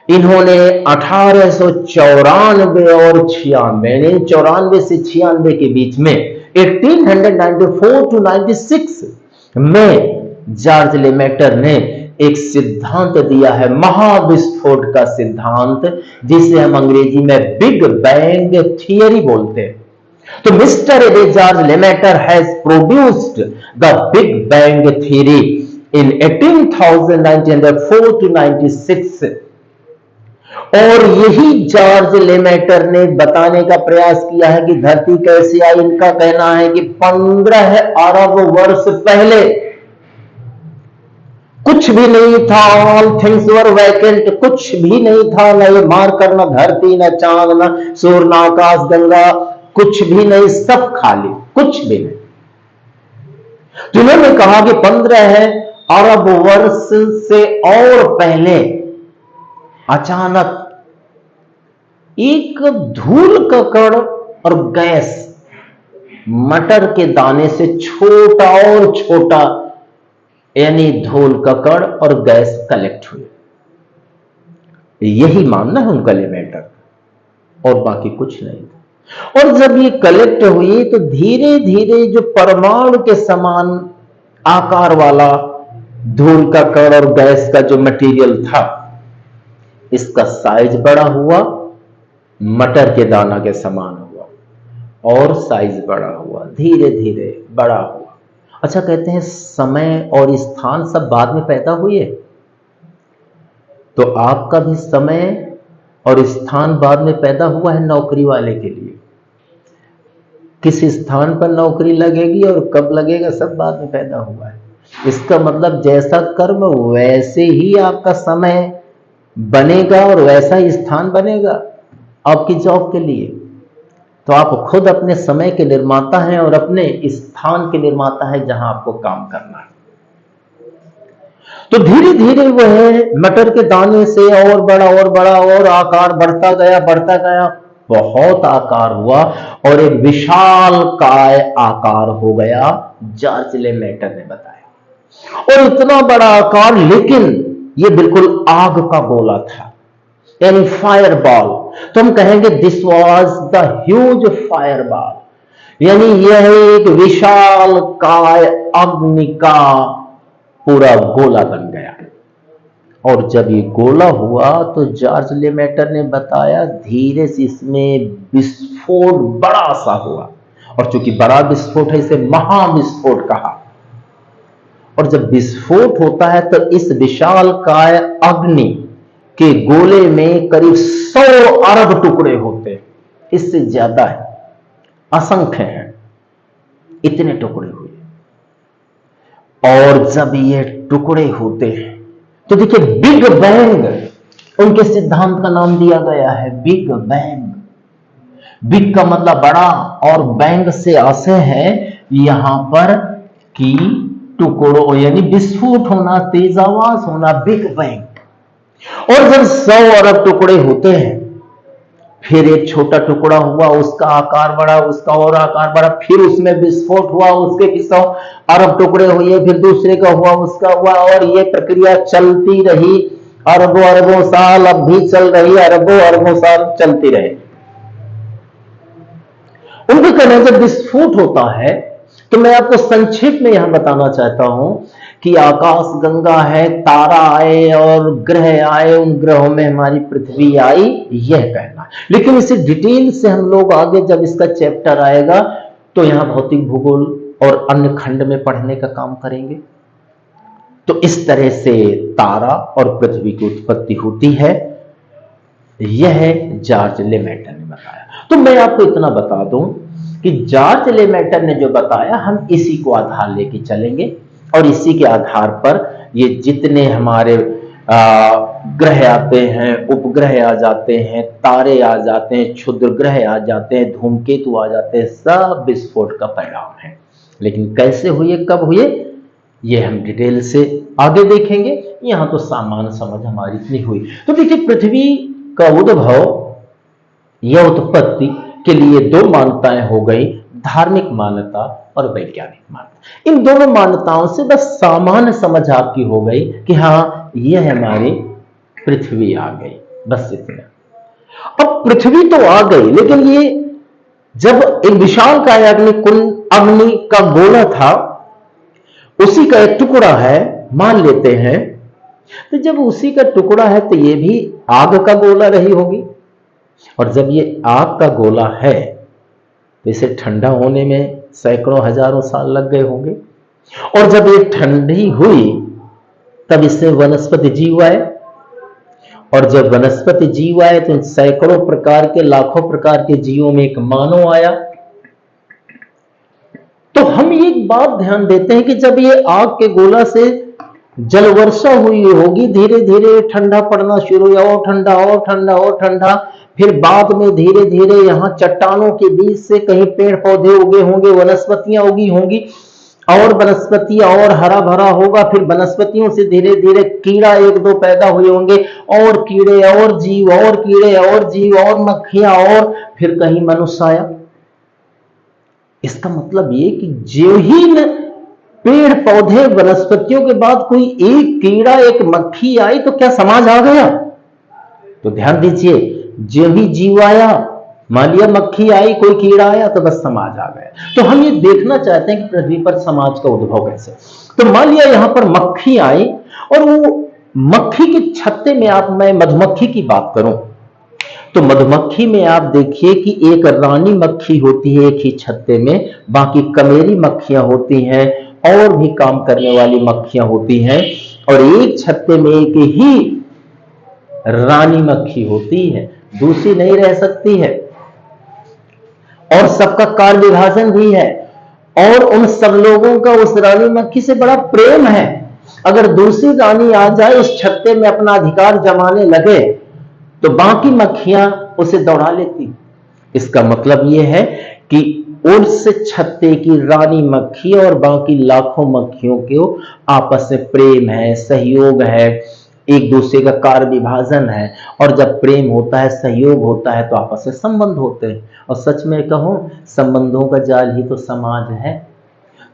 इन्होंने 1894 और 96 से 96 के बीच में 1894 to 96 में जॉर्ज लेमैटर ने एक सिद्धांत दिया है, महाविस्फोट का सिद्धांत, जिसे हम अंग्रेजी में बिग बैंग थियरी बोलते हैं। तो mister Abbe George Lemaitre has produced the big bang theory in 18,904 to 96, और यही जॉर्ज लेमैटर ने बताने का प्रयास किया है कि धरती कैसे आई। इनका कहना है कि 15 अरब वर्ष पहले कुछ भी नहीं था, ऑल थिंग्स वर वैकेंट, कुछ भी नहीं था, न ये मार्कर, न धरती, न चांद, न सूर्य, न आकाश गंगा, कुछ भी नहीं, सब खाली, कुछ भी नहीं। तो इन्होंने कहा कि 15 अरब वर्ष से और पहले अचानक एक धूल का कण और गैस मटर के दाने से छोटा और छोटा, यानी धूल का कण और गैस कलेक्ट हुए। यही मानना है उनका लेमैटर, और बाकी कुछ नहीं था। और जब ये कलेक्ट हुई तो धीरे धीरे जो परमाणु के समान आकार वाला धूल का कण और गैस का जो मटेरियल था, इसका साइज बड़ा हुआ, मटर के दाना के समान हुआ, और साइज बड़ा हुआ, धीरे धीरे बड़ा हुआ। अच्छा, कहते हैं समय और स्थान सब बाद में पैदा हुए, तो आपका भी समय और स्थान बाद में पैदा हुआ है नौकरी वाले के लिए। किस स्थान पर नौकरी लगेगी और कब लगेगा सब बाद में पैदा हुआ है। इसका मतलब जैसा कर्म वैसे ही आपका समय बनेगा और वैसा ही स्थान बनेगा आपकी जॉब के लिए। तो आप खुद अपने समय के निर्माता हैं और अपने स्थान के निर्माता हैं जहां आपको काम करना है। तो धीरे धीरे वह मटर के दाने से और बड़ा और बड़ा और आकार बढ़ता गया, बढ़ता गया, बहुत आकार हुआ और एक विशाल काय आकार हो गया, जॉर्ज लेमैटर ने बताया। और इतना बड़ा आकार, लेकिन यह बिल्कुल आग का गोला था, यानी फायर बॉल। तो हम कहेंगे this was the huge fire ball, यानी यह एक विशाल काय अग्नि का पूरा गोला बन गया। और जब ये गोला हुआ तो जॉर्ज लेमैटर ने बताया धीरे से इसमें विस्फोट बड़ा सा हुआ, और चूंकि बड़ा विस्फोट है इसे महाविस्फोट कहा। और जब विस्फोट होता है तो इस विशाल काय अग्नि के गोले में करीब 100 अरब टुकड़े होते हैं, इससे ज्यादा है, असंख्य हैं, इतने टुकड़े हुए। और जब ये टुकड़े होते हैं तो देखिए बिग बैंग उनके सिद्धांत का नाम दिया गया है, बिग बैंग। बिग का मतलब बड़ा और बैंग से आशय है यहां पर कि टुकड़ों यानी विस्फोट होना, तेज आवाज होना, बिग बैंग। और जब 100 अरब टुकड़े होते हैं, फिर एक छोटा टुकड़ा हुआ, उसका आकार बढ़ा, उसका और आकार बढ़ा, फिर उसमें विस्फोट हुआ, उसके 100 अरब टुकड़े हुए, फिर दूसरे का हुआ, उसका हुआ, और ये प्रक्रिया चलती रही अरबों अरबों साल, अब भी चल रही, अरबों अरबों साल चलती रहे। उनका कहना है जब विस्फोट होता है, तो मैं आपको संक्षेप में यहां बताना चाहता हूं कि आकाश गंगा है, तारा आए और ग्रह आए, उन ग्रहों में हमारी पृथ्वी आई, यह कहना। लेकिन इसे डिटेल से हम लोग आगे जब इसका चैप्टर आएगा तो यहां भौतिक भूगोल और अन्य खंड में पढ़ने का काम करेंगे। तो इस तरह से तारा और पृथ्वी की उत्पत्ति होती है, यह जॉर्ज लेमेटर ने बताया। तो मैं आपको इतना बता दूं कि जॉर्ज लेमेटर ने जो बताया, हम इसी को आधार लेके चलेंगे और इसी के आधार पर ये जितने हमारे ग्रह आते हैं, उपग्रह आ जाते हैं, तारे आ जाते हैं, क्षुद्र ग्रह आ जाते हैं, धूमकेतु आ जाते हैं, सब विस्फोट का परिणाम है। लेकिन कैसे हुए, कब हुए, ये हम डिटेल से आगे देखेंगे। यहां तो सामान्य समझ हमारी इतनी हुई। तो देखिए, पृथ्वी का उद्भव या उत्पत्ति के लिए दो मान्यताएं हो गई, धार्मिक मान्यता और वैज्ञानिक मान्यता। इन दोनों मान्यताओं से बस सामान्य समझ आपकी हो गई कि हाँ, यह हमारी पृथ्वी आ गई, बस इतना। अब पृथ्वी तो आ गई, लेकिन ये जब एक विशालकाय अग्नि का गोला था, उसी का एक टुकड़ा है मान लेते हैं, तो जब उसी का टुकड़ा है तो ये भी आग का गोला रही होगी। और जब ये आग का गोला है तो इसे ठंडा होने में सैकड़ों हजारों साल लग गए होंगे। और जब ये ठंडी हुई तब इससे वनस्पति जीव आए, और जब वनस्पति जीव आए तो सैकड़ों प्रकार के, लाखों प्रकार के जीवों में एक मानव आया। तो हम एक बात ध्यान देते हैं कि जब ये आग के गोला से जल वर्षा हुई होगी, धीरे धीरे ठंडा पड़ना शुरू हुआ, और ठंडा और ठंडा और ठंडा, फिर बाद में धीरे धीरे यहां चट्टानों के बीच से कहीं पेड़ पौधे उगे होंगे, वनस्पतियां उगी होंगी, और वनस्पतियां और हरा भरा होगा, फिर वनस्पतियों से धीरे धीरे कीड़ा एक दो पैदा हुए होंगे, और कीड़े और जीव, और कीड़े और जीव, और मक्खियां, और फिर कहीं मनुष्य आया। इसका मतलब ये कि जो ही पेड़ पौधे वनस्पतियों के बाद कोई एक कीड़ा, एक मक्खी आई तो क्या समाज आ गया? तो ध्यान दीजिए, जो ही जीव आया, मान लिया मक्खी आई, कोई कीड़ा आया, तो बस समाज आ गया। तो हम ये देखना चाहते हैं कि पृथ्वी पर समाज का उद्भव कैसे। तो मान लिया यहां पर मक्खी आई, और वो मक्खी के छत्ते में मैं मधुमक्खी की बात करूं तो मधुमक्खी में आप देखिए कि एक रानी मक्खी होती है एक ही छत्ते में, बाकी कमेरी मक्खियां होती हैं, और भी काम करने वाली मक्खियां होती हैं, और एक छत्ते में एक ही रानी मक्खी होती है, दूसरी नहीं रह सकती है। और सबका कार्य विभाजन भी है, और उन सब लोगों का उस रानी मक्खी से बड़ा प्रेम है। अगर दूसरी रानी आ जाए उस छत्ते में अपना अधिकार जमाने लगे तो बाकी मक्खियां उसे दौड़ा लेती। इसका मतलब यह है कि उस छत्ते की रानी मक्खी और बाकी लाखों मक्खियों के आपस में प्रेम है, सहयोग है, एक दूसरे का कार्य विभाजन है। और जब प्रेम होता है, सहयोग होता है, तो आपस में संबंध होते हैं। और सच में कहूं, संबंधों का जाल ही तो समाज है।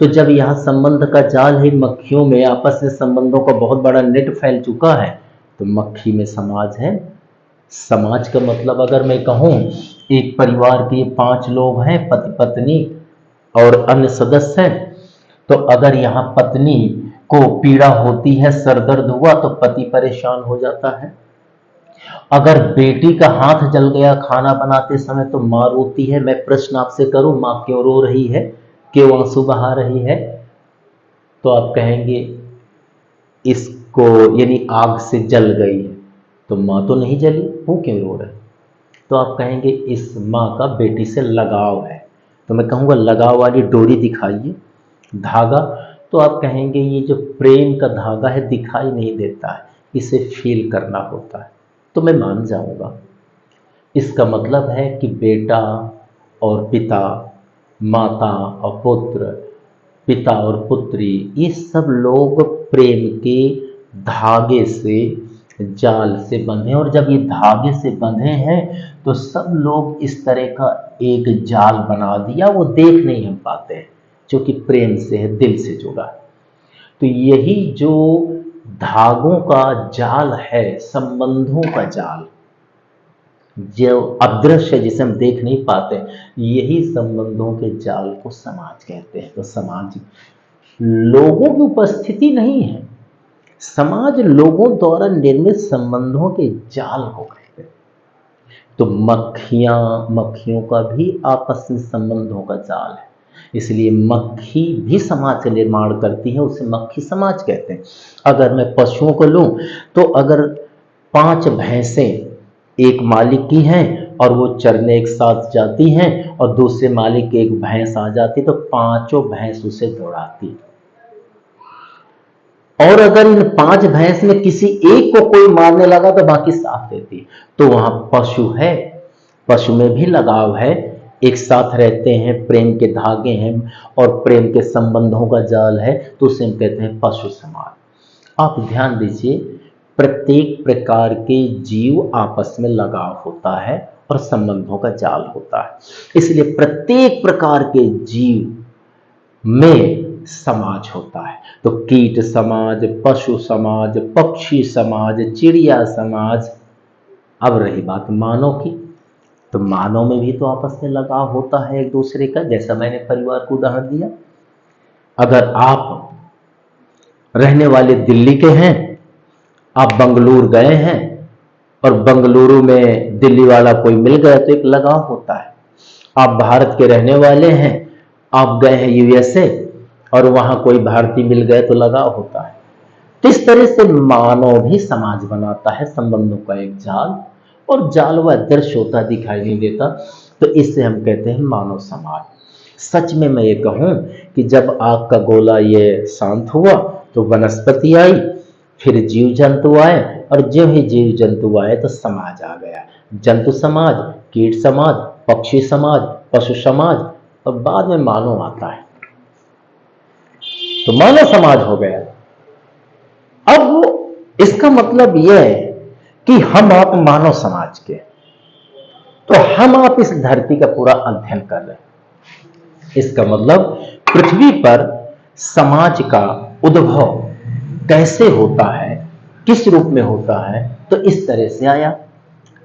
तो जब यहां संबंध का जाल है, मक्खियों में आपस में संबंधों का बहुत बड़ा नेट फैल चुका है, तो मक्खी में समाज है। समाज का मतलब अगर मैं कहूं, एक परिवार के 5 लोग हैं, पति पत्नी और अन्य सदस्य हैं, तो अगर यहां पत्नी को पीड़ा होती है, सरदर्द हुआ, तो पति परेशान हो जाता है। अगर बेटी का हाथ जल गया खाना बनाते समय तो मां रोती है। मैं प्रश्न आपसे करूं, मां क्यों रो रही है, क्यों आंसू बहा रही है? तो आप कहेंगे इसको यानी आग से जल गई है। तो मां तो नहीं जली, वो क्यों रो रहे? तो आप कहेंगे इस मां का बेटी से लगाव है। तो मैं कहूंगा लगाव वाली डोरी दिखाइए, धागा। तो आप कहेंगे ये जो प्रेम का धागा है दिखाई नहीं देता है, इसे फील करना होता है। तो मैं मान जाऊंगा। इसका मतलब है कि बेटा और पिता, माता और पुत्र, पिता और पुत्री, ये सब लोग प्रेम के धागे से, जाल से बंधे हैं। और जब ये धागे से बंधे हैं तो सब लोग इस तरह का एक जाल बना दिया, वो देख नहीं हम पाते हैं, जो कि प्रेम से है, दिल से जुड़ा है। तो यही जो धागों का जाल है, संबंधों का जाल, जो अदृश्य जिसे हम देख नहीं पाते, यही संबंधों के जाल को समाज कहते हैं। तो समाज लोगों की उपस्थिति नहीं है, समाज लोगों द्वारा निर्मित संबंधों के जाल को कहते हैं। तो मक्खियों का भी आपस में संबंधों का जाल है, इसलिए मक्खी भी समाज का निर्माण करती है, उसे मक्खी समाज कहते हैं। अगर मैं पशुओं को लूं तो अगर 5 भैंसें एक मालिक की हैं और वो चरने एक साथ जाती हैं और दूसरे मालिक की एक भैंस आ जाती तो पांचों भैंस उसे दौड़ाती। और अगर इन 5 भैंस में किसी एक को कोई मारने लगा तो बाकी साथ देती। तो वहां पशु है, पशु में भी लगाव है, एक साथ रहते हैं, प्रेम के धागे हैं और प्रेम के संबंधों का जाल है, तो उसे हम कहते हैं पशु समाज। आप ध्यान दीजिए, प्रत्येक प्रकार के जीव आपस में लगाव होता है और संबंधों का जाल होता है, इसलिए प्रत्येक प्रकार के जीव में समाज होता है। तो कीट समाज, पशु समाज, पक्षी समाज, चिड़िया समाज। अब रही बात मानव की, तो मानव में भी तो आपस में लगाव होता है एक दूसरे का, जैसा मैंने परिवार को उदाहरण दिया। अगर आप रहने वाले दिल्ली के हैं, आप बंगलुरु गए हैं और बंगलुरु में दिल्ली वाला कोई मिल गया तो एक लगाव होता है। आप भारत के रहने वाले हैं, आप गए हैं यूएसए और वहां कोई भारतीय मिल गए तो लगाव होता है। तो इस तरह से मानव भी समाज बनाता है, संबंधों का एक जाल, और जाल वह अदृश्य होता, दिखाई नहीं देता, तो इससे हम कहते हैं मानव समाज। सच में मैं ये कहूं कि जब आग का गोला ये शांत हुआ तो वनस्पति आई, फिर जीव जंतु आए, और जो ही जीव जंतु आए तो समाज आ गया। जंतु समाज, कीट समाज, पक्षी समाज, पशु समाज, और बाद में मानव आता है, तो मानव समाज हो गया। अब इसका मतलब यह है कि हम आप मानव समाज के, तो हम आप इस धरती का पूरा अध्ययन कर रहे हैं। इसका मतलब पृथ्वी पर समाज का उद्भव कैसे होता है, किस रूप में होता है, तो इस तरह से आया।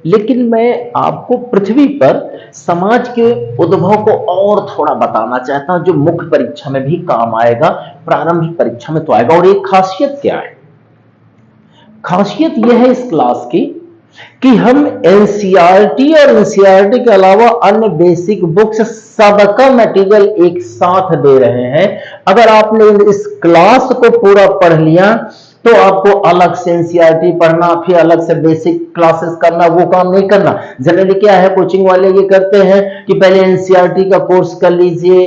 लेकिन मैं आपको पृथ्वी पर समाज के उद्भव को और थोड़ा बताना चाहता हूं, जो मुख्य परीक्षा में भी काम आएगा, प्रारंभिक परीक्षा में तो आएगा। और एक खासियत क्या है? खासियत यह है इस क्लास की कि हम एनसीईआरटी और एनसीईआरटी के अलावा अन्य बेसिक बुक्स सबका मटेरियल एक साथ दे रहे हैं। अगर आपने इस क्लास को पूरा पढ़ लिया तो आपको अलग से एनसीईआरटी पढ़ना, फिर अलग से बेसिक क्लासेस करना, वो काम नहीं करना। जनरली क्या है, कोचिंग वाले ये करते हैं कि पहले एनसीईआरटी का कोर्स कर लीजिए,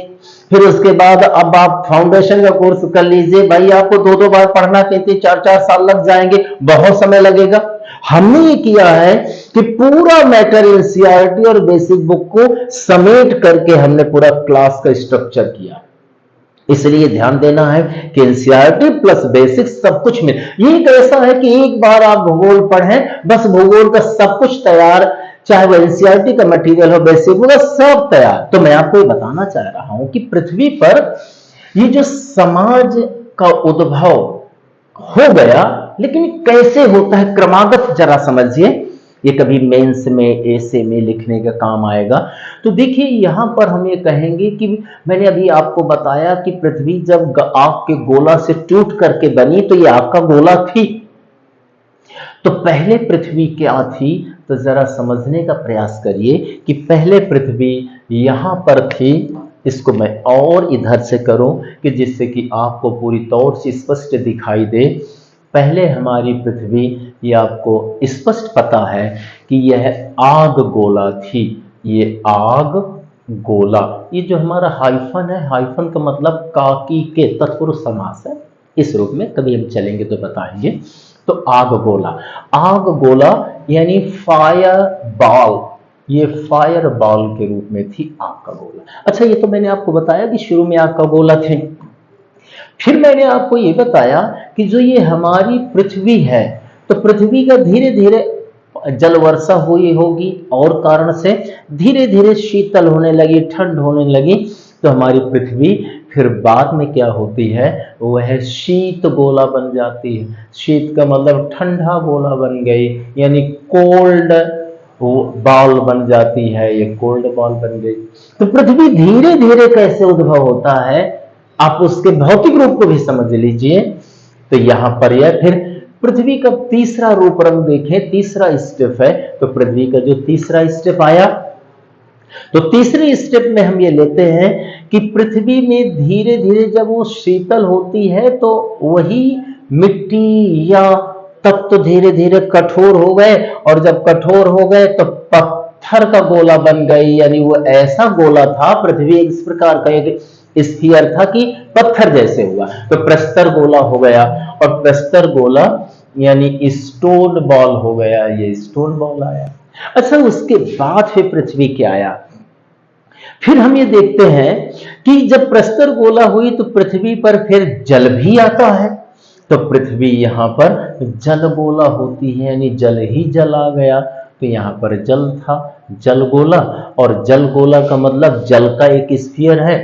फिर उसके बाद अब आप फाउंडेशन का कोर्स कर लीजिए। भाई आपको 2-2 बार पढ़ना, 3-4 साल लग जाएंगे, बहुत समय लगेगा। हमने ये किया है कि पूरा मैटर एनसीईआरटी और बेसिक बुक को समेट करके हमने पूरा क्लास का स्ट्रक्चर किया। इसलिए ध्यान देना है कि एनसीईआरटी प्लस बेसिक सब कुछ मिल। ये एक ऐसा है कि एक बार आप भूगोल पढ़ें, बस भूगोल का सब कुछ तैयार, चाहे वो एनसीईआरटी का मटेरियल हो, बेसिक होगा, सब तैयार। तो मैं आपको ये बताना चाह रहा हूं कि पृथ्वी पर ये जो समाज का उद्भव हो गया, लेकिन कैसे होता है क्रमागत जरा समझिए, ये कभी मेंस में, ऐसे में लिखने का काम आएगा। तो देखिए यहां पर हम ये कहेंगे कि मैंने अभी आपको बताया कि पृथ्वी जब आग के गोला से टूट करके बनी तो ये आग का गोला थी। तो पहले पृथ्वी क्या थी, तो जरा समझने का प्रयास करिए कि पहले पृथ्वी यहां पर थी। इसको मैं और इधर से करूं कि जिससे कि आपको पूरी तौर से स्पष्ट दिखाई दे। पहले हमारी पृथ्वी, ये आपको स्पष्ट पता है कि यह आग गोला थी। ये आग गोला, ये जो हमारा हाइफन है, हाइफन का मतलब काकी के तत्पुरुष समास है, इस रूप में कभी हम चलेंगे तो बताएंगे। तो आग गोला, आग गोला यानी फायर बॉल, ये फायर बॉल के रूप में थी आग का गोला। अच्छा, ये तो मैंने आपको बताया कि शुरू में आग का गोला थे, फिर मैंने आपको ये बताया कि जो ये हमारी पृथ्वी है, तो पृथ्वी का धीरे धीरे जल वर्षा हुई होगी और कारण से धीरे धीरे शीतल होने लगी, ठंड होने लगी। तो हमारी पृथ्वी फिर बाद में क्या होती है, वह शीत गोला बन जाती है। शीत का मतलब ठंडा गोला बन गई, यानी कोल्ड बॉल बन जाती है, ये कोल्ड बॉल बन गई। तो पृथ्वी धीरे धीरे कैसे उद्भव होता है, आप उसके भौतिक रूप को भी समझ लीजिए। तो यहां पर यह फिर पृथ्वी का तीसरा रूप रंग देखें, तीसरा स्टेप है। तो पृथ्वी का जो तीसरा स्टेप आया, तो तीसरे स्टेप में हम ये लेते हैं कि पृथ्वी में धीरे धीरे जब वो शीतल होती है तो वही मिट्टी या तत्व धीरे धीरे कठोर हो गए, और जब कठोर हो गए तो पत्थर का गोला बन गई। यानी वो ऐसा गोला था, पृथ्वी इस प्रकार का एक स्फीयर था कि पत्थर जैसे हुआ, तो प्रस्तर गोला हो गया। और प्रस्तर गोला यानी स्टोन बॉल हो गया, ये स्टोन बॉल आया। अच्छा, उसके बाद फिर पृथ्वी क्या आया, फिर हम ये देखते हैं कि जब प्रस्तर गोला हुई तो पृथ्वी पर फिर जल भी आता है। तो पृथ्वी यहां पर जल गोला होती है, यानी जल ही जल आ गया। तो यहां पर जल था, जल गोला, और जल गोला का मतलब जल का एक स्फीयर है।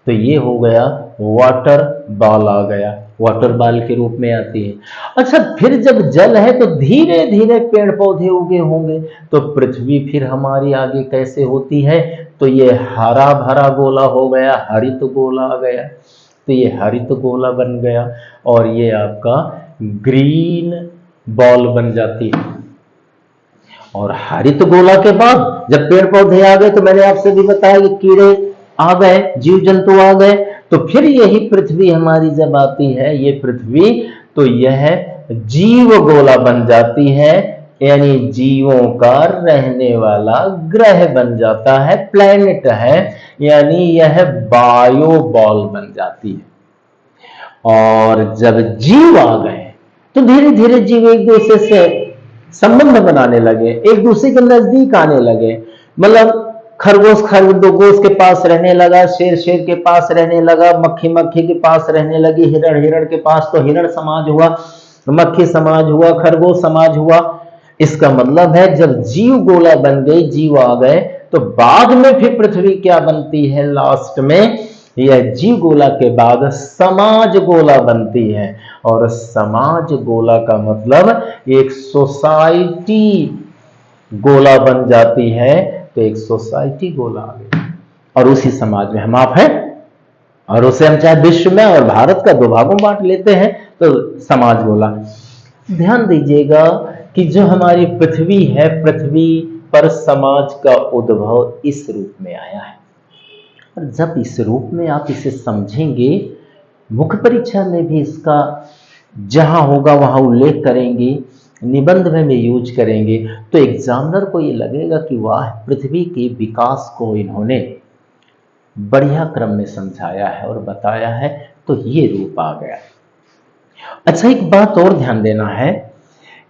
तो ये हो गया वाटर बॉल आ गया, वाटर बॉल के रूप में आती है। अच्छा, फिर जब जल है तो धीरे धीरे पेड़ पौधे उगे होंगे। तो पृथ्वी फिर हमारी आगे कैसे होती है, तो ये हरा भरा गोला हो गया, हरित गोला आ गया। तो ये हरित गोला बन गया, और ये आपका ग्रीन बॉल बन जाती है। और हरित गोला के बाद जब पेड़ पौधे आ गए, तो मैंने आपसे भी बताया कि कीड़े आ गए, जीव जंतु आ गए। तो फिर यही पृथ्वी हमारी जब आती है, ये पृथ्वी, तो यह जीव गोला बन जाती है, यानी जीवों का रहने वाला ग्रह बन जाता है, प्लैनेट है, यानी यह बायो बॉल बन जाती है। और जब जीव आ गए तो धीरे धीरे जीव एक दूसरे से संबंध बनाने लगे, एक दूसरे के नजदीक आने लगे। मतलब खरगोश खरगोश के पास रहने लगा, शेर शेर के पास रहने लगा, मक्खी मक्खी के पास रहने लगी, हिरण हिरण के पास, तो हिरण समाज हुआ, मक्खी समाज हुआ, खरगोश समाज हुआ। इसका मतलब है जब जीव गोला बन गई, जीव आ गए, तो बाद में फिर पृथ्वी क्या बनती है, लास्ट में यह जीव गोला के बाद समाज गोला बनती है। और समाज गोला का मतलब एक सोसाइटी गोला बन जाती है। तो एक सोसाइटी गोला आ गई, और उसी समाज में हम आप हैं, और उसे हम चाहे विश्व में और भारत का दो भागों में बांट लेते हैं, तो समाज गोला। ध्यान दीजिएगा कि जो हमारी पृथ्वी है, पृथ्वी पर समाज का उद्भव इस रूप में आया है। और जब इस रूप में आप इसे समझेंगे, मुख्य परीक्षा में भी इसका जहां होगा वहां उल्लेख करेंगे, निबंध में यूज करेंगे, तो एग्जामिनर को ये लगेगा कि वाह, पृथ्वी के विकास को इन्होंने बढ़िया क्रम में समझाया है और बताया है। तो ये रूप आ गया। अच्छा, एक बात और ध्यान देना है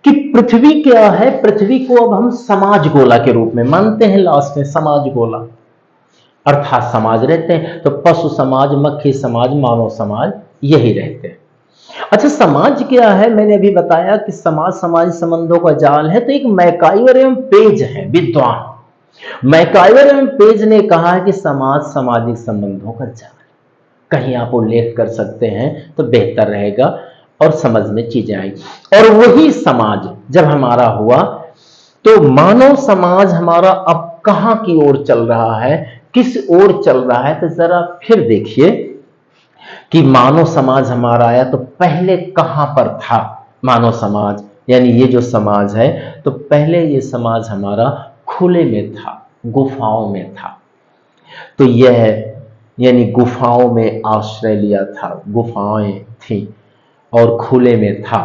कि पृथ्वी क्या है, पृथ्वी को अब हम समाज गोला के रूप में मानते हैं। लास्ट में समाज गोला अर्थात समाज रहते हैं, तो पशु समाज, मक्खी समाज, मानव समाज, यही रहते हैं। अच्छा, समाज क्या है, मैंने अभी बताया कि समाज सामाजिक संबंधों का जाल है। तो एक मैकाइवर एवं पेज है विद्वान, मैकाइवर एवं पेज ने कहा है कि समाज सामाजिक संबंधों का जाल। कहीं आप उल्लेख कर सकते हैं तो बेहतर रहेगा और समझ में चीजें आएंगी। और वही समाज जब हमारा हुआ, तो मानव समाज हमारा अब कहां की ओर चल रहा है, किस ओर चल रहा है। तो जरा फिर देखिए कि मानव समाज हमारा आया तो पहले कहां पर था मानव समाज, यानी ये जो समाज है, तो पहले ये समाज हमारा खुले में था, गुफाओं में था। तो यह यानी गुफाओं में आश्रय लिया था, गुफाएं थी और खुले में था।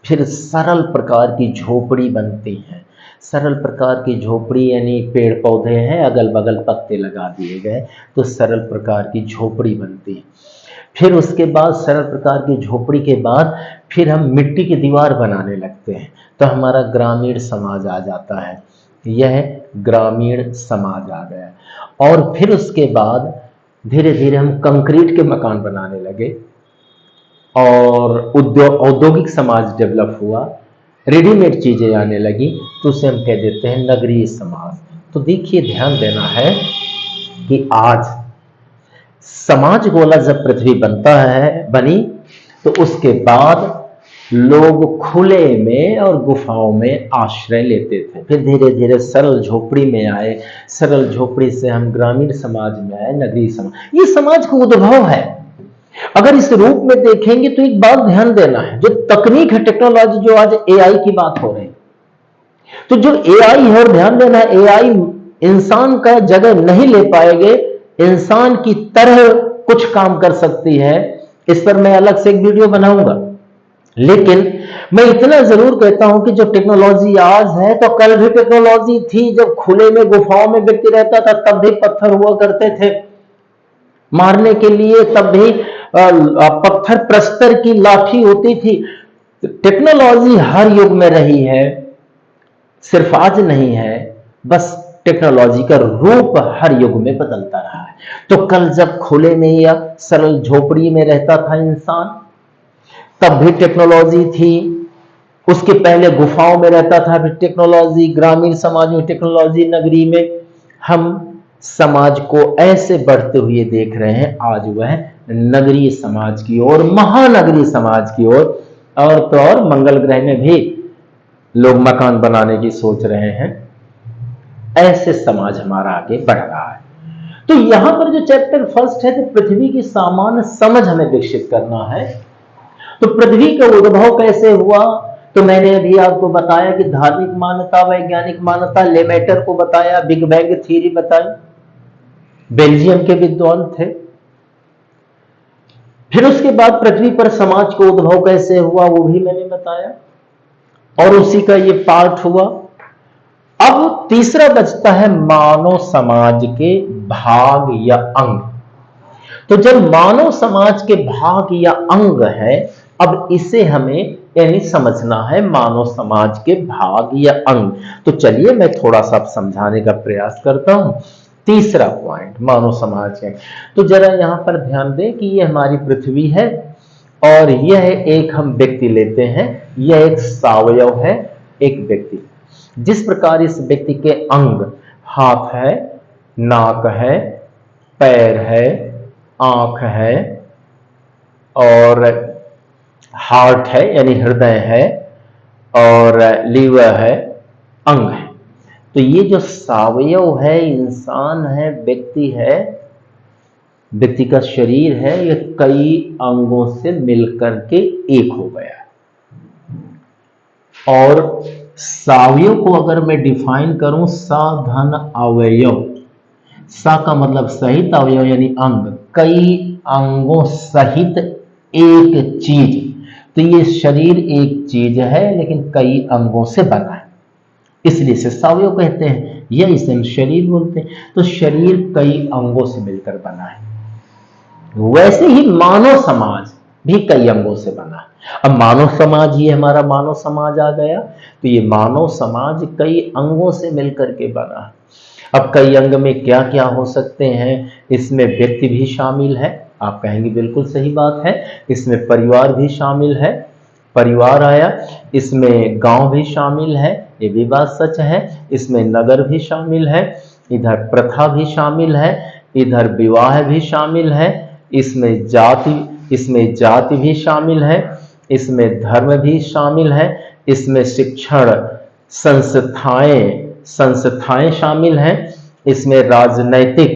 फिर सरल प्रकार की झोपड़ी बनती है, सरल प्रकार की झोपड़ी यानी पेड़ पौधे हैं, अगल बगल पत्ते लगा दिए गए, तो सरल प्रकार की झोपड़ी बनती है। फिर उसके बाद सरल प्रकार की झोपड़ी के बाद फिर हम मिट्टी की दीवार बनाने लगते हैं, तो हमारा ग्रामीण समाज आ जाता है। यह ग्रामीण समाज आ गया। और फिर उसके बाद धीरे धीरे हम कंक्रीट के मकान बनाने लगे, और औद्योगिक समाज डेवलप हुआ, रेडीमेड चीजें आने लगी, तो उसे हम कह देते हैं नगरीय समाज। तो देखिए, ध्यान देना है कि आज समाज गोला जब पृथ्वी बनी, तो उसके बाद लोग खुले में और गुफाओं में आश्रय लेते थे। फिर धीरे धीरे सरल झोपड़ी में आए, सरल झोपड़ी से हम ग्रामीण समाज में आए, नगरीय समाज। ये समाज का उद्भव है। अगर इस रूप में देखेंगे तो एक बात ध्यान देना है, जो तकनीक है, टेक्नोलॉजी, जो आज एआई की बात हो रही है, तो जो एआई है, और ध्यान देना है, एआई इंसान का जगह नहीं ले पाएंगे, इंसान की तरह कुछ काम कर सकती है। इस पर मैं अलग से एक वीडियो बनाऊंगा, लेकिन मैं इतना जरूर कहता हूं कि जो टेक्नोलॉजी आज है, तो कल भी टेक्नोलॉजी थी। जब खुले में गुफाओं में व्यक्ति रहता था, तब भी पत्थर हुआ करते थे मारने के लिए, तब भी पत्थर प्रस्तर की लाठी होती थी। टेक्नोलॉजी हर युग में रही है, सिर्फ आज नहीं है, बस टेक्नोलॉजी का रूप हर युग में बदलता रहा है। तो कल जब खुले में या सरल झोपड़ी में रहता था इंसान, तब भी टेक्नोलॉजी थी। उसके पहले गुफाओं में रहता था, फिर टेक्नोलॉजी, ग्रामीण समाज में टेक्नोलॉजी, नगरी में। हम समाज को ऐसे बढ़ते हुए देख रहे हैं, आज वह नगरीय समाज की ओर, महानगरीय समाज की ओर। और तो और मंगल ग्रह में भी लोग मकान बनाने की सोच रहे हैं। ऐसे समाज हमारा आगे बढ़ रहा है। तो यहां पर जो चैप्टर फर्स्ट है, तो पृथ्वी की सामान्य समझ हमें विकसित करना है। तो पृथ्वी का उद्भव कैसे हुआ, तो मैंने अभी आपको बताया कि धार्मिक मान्यता, वैज्ञानिक मान्यता, लेमेटर को बताया, बिग बैंग थ्योरी बताई, बेल्जियम के विद्वान थे। फिर उसके बाद पृथ्वी पर समाज का उद्भव कैसे हुआ, वो भी मैंने बताया, और उसी का ये पार्ट हुआ। अब तीसरा बचता है मानव समाज के भाग या अंग। तो जब मानव समाज के भाग या अंग है, अब इसे हमें यानी समझना है, मानव समाज के भाग या अंग। तो चलिए मैं थोड़ा सा समझाने का प्रयास करता हूं। तीसरा पॉइंट, मानव समाज है। तो जरा यहां पर ध्यान दें कि ये हमारी पृथ्वी है, और यह एक हम व्यक्ति लेते हैं, यह एक सावयव है, एक व्यक्ति। जिस प्रकार इस व्यक्ति के अंग, हाथ है, नाक है, पैर है, आंख है, और हार्ट है यानी हृदय है, और लीवर है, अंग है। तो ये जो सावयव है, इंसान है, व्यक्ति है, व्यक्ति का शरीर है, ये कई अंगों से मिलकर के एक हो गया। और सावयव को अगर मैं डिफाइन करूं, साधन अवयव, सा का मतलब सहित, अवयव यानी अंग, कई अंगों सहित एक चीज। तो ये शरीर एक चीज है, लेकिन कई अंगों से बना है, इसलिए इसे सावयव कहते हैं, या इसे हम शरीर बोलते हैं। तो शरीर कई अंगों से मिलकर बना है। वैसे ही मानव समाज भी कई अंगों से बना है। अब मानव समाज, ये हमारा मानव समाज आ गया, तो ये मानव समाज कई अंगों से मिलकर के बना है। अब कई अंग में क्या क्या हो सकते हैं, इसमें व्यक्ति भी शामिल है। आप कहेंगे बिल्कुल सही बात है, इसमें परिवार भी शामिल है, परिवार आया, इसमें गांव भी शामिल है, ये भी बात सच है, इसमें नगर भी शामिल है, इधर प्रथा भी शामिल है, इधर विवाह भी शामिल है, इसमें जाति भी शामिल है, इसमें धर्म भी शामिल है, इसमें शिक्षण संस्थाएं शामिल हैं, इसमें राजनैतिक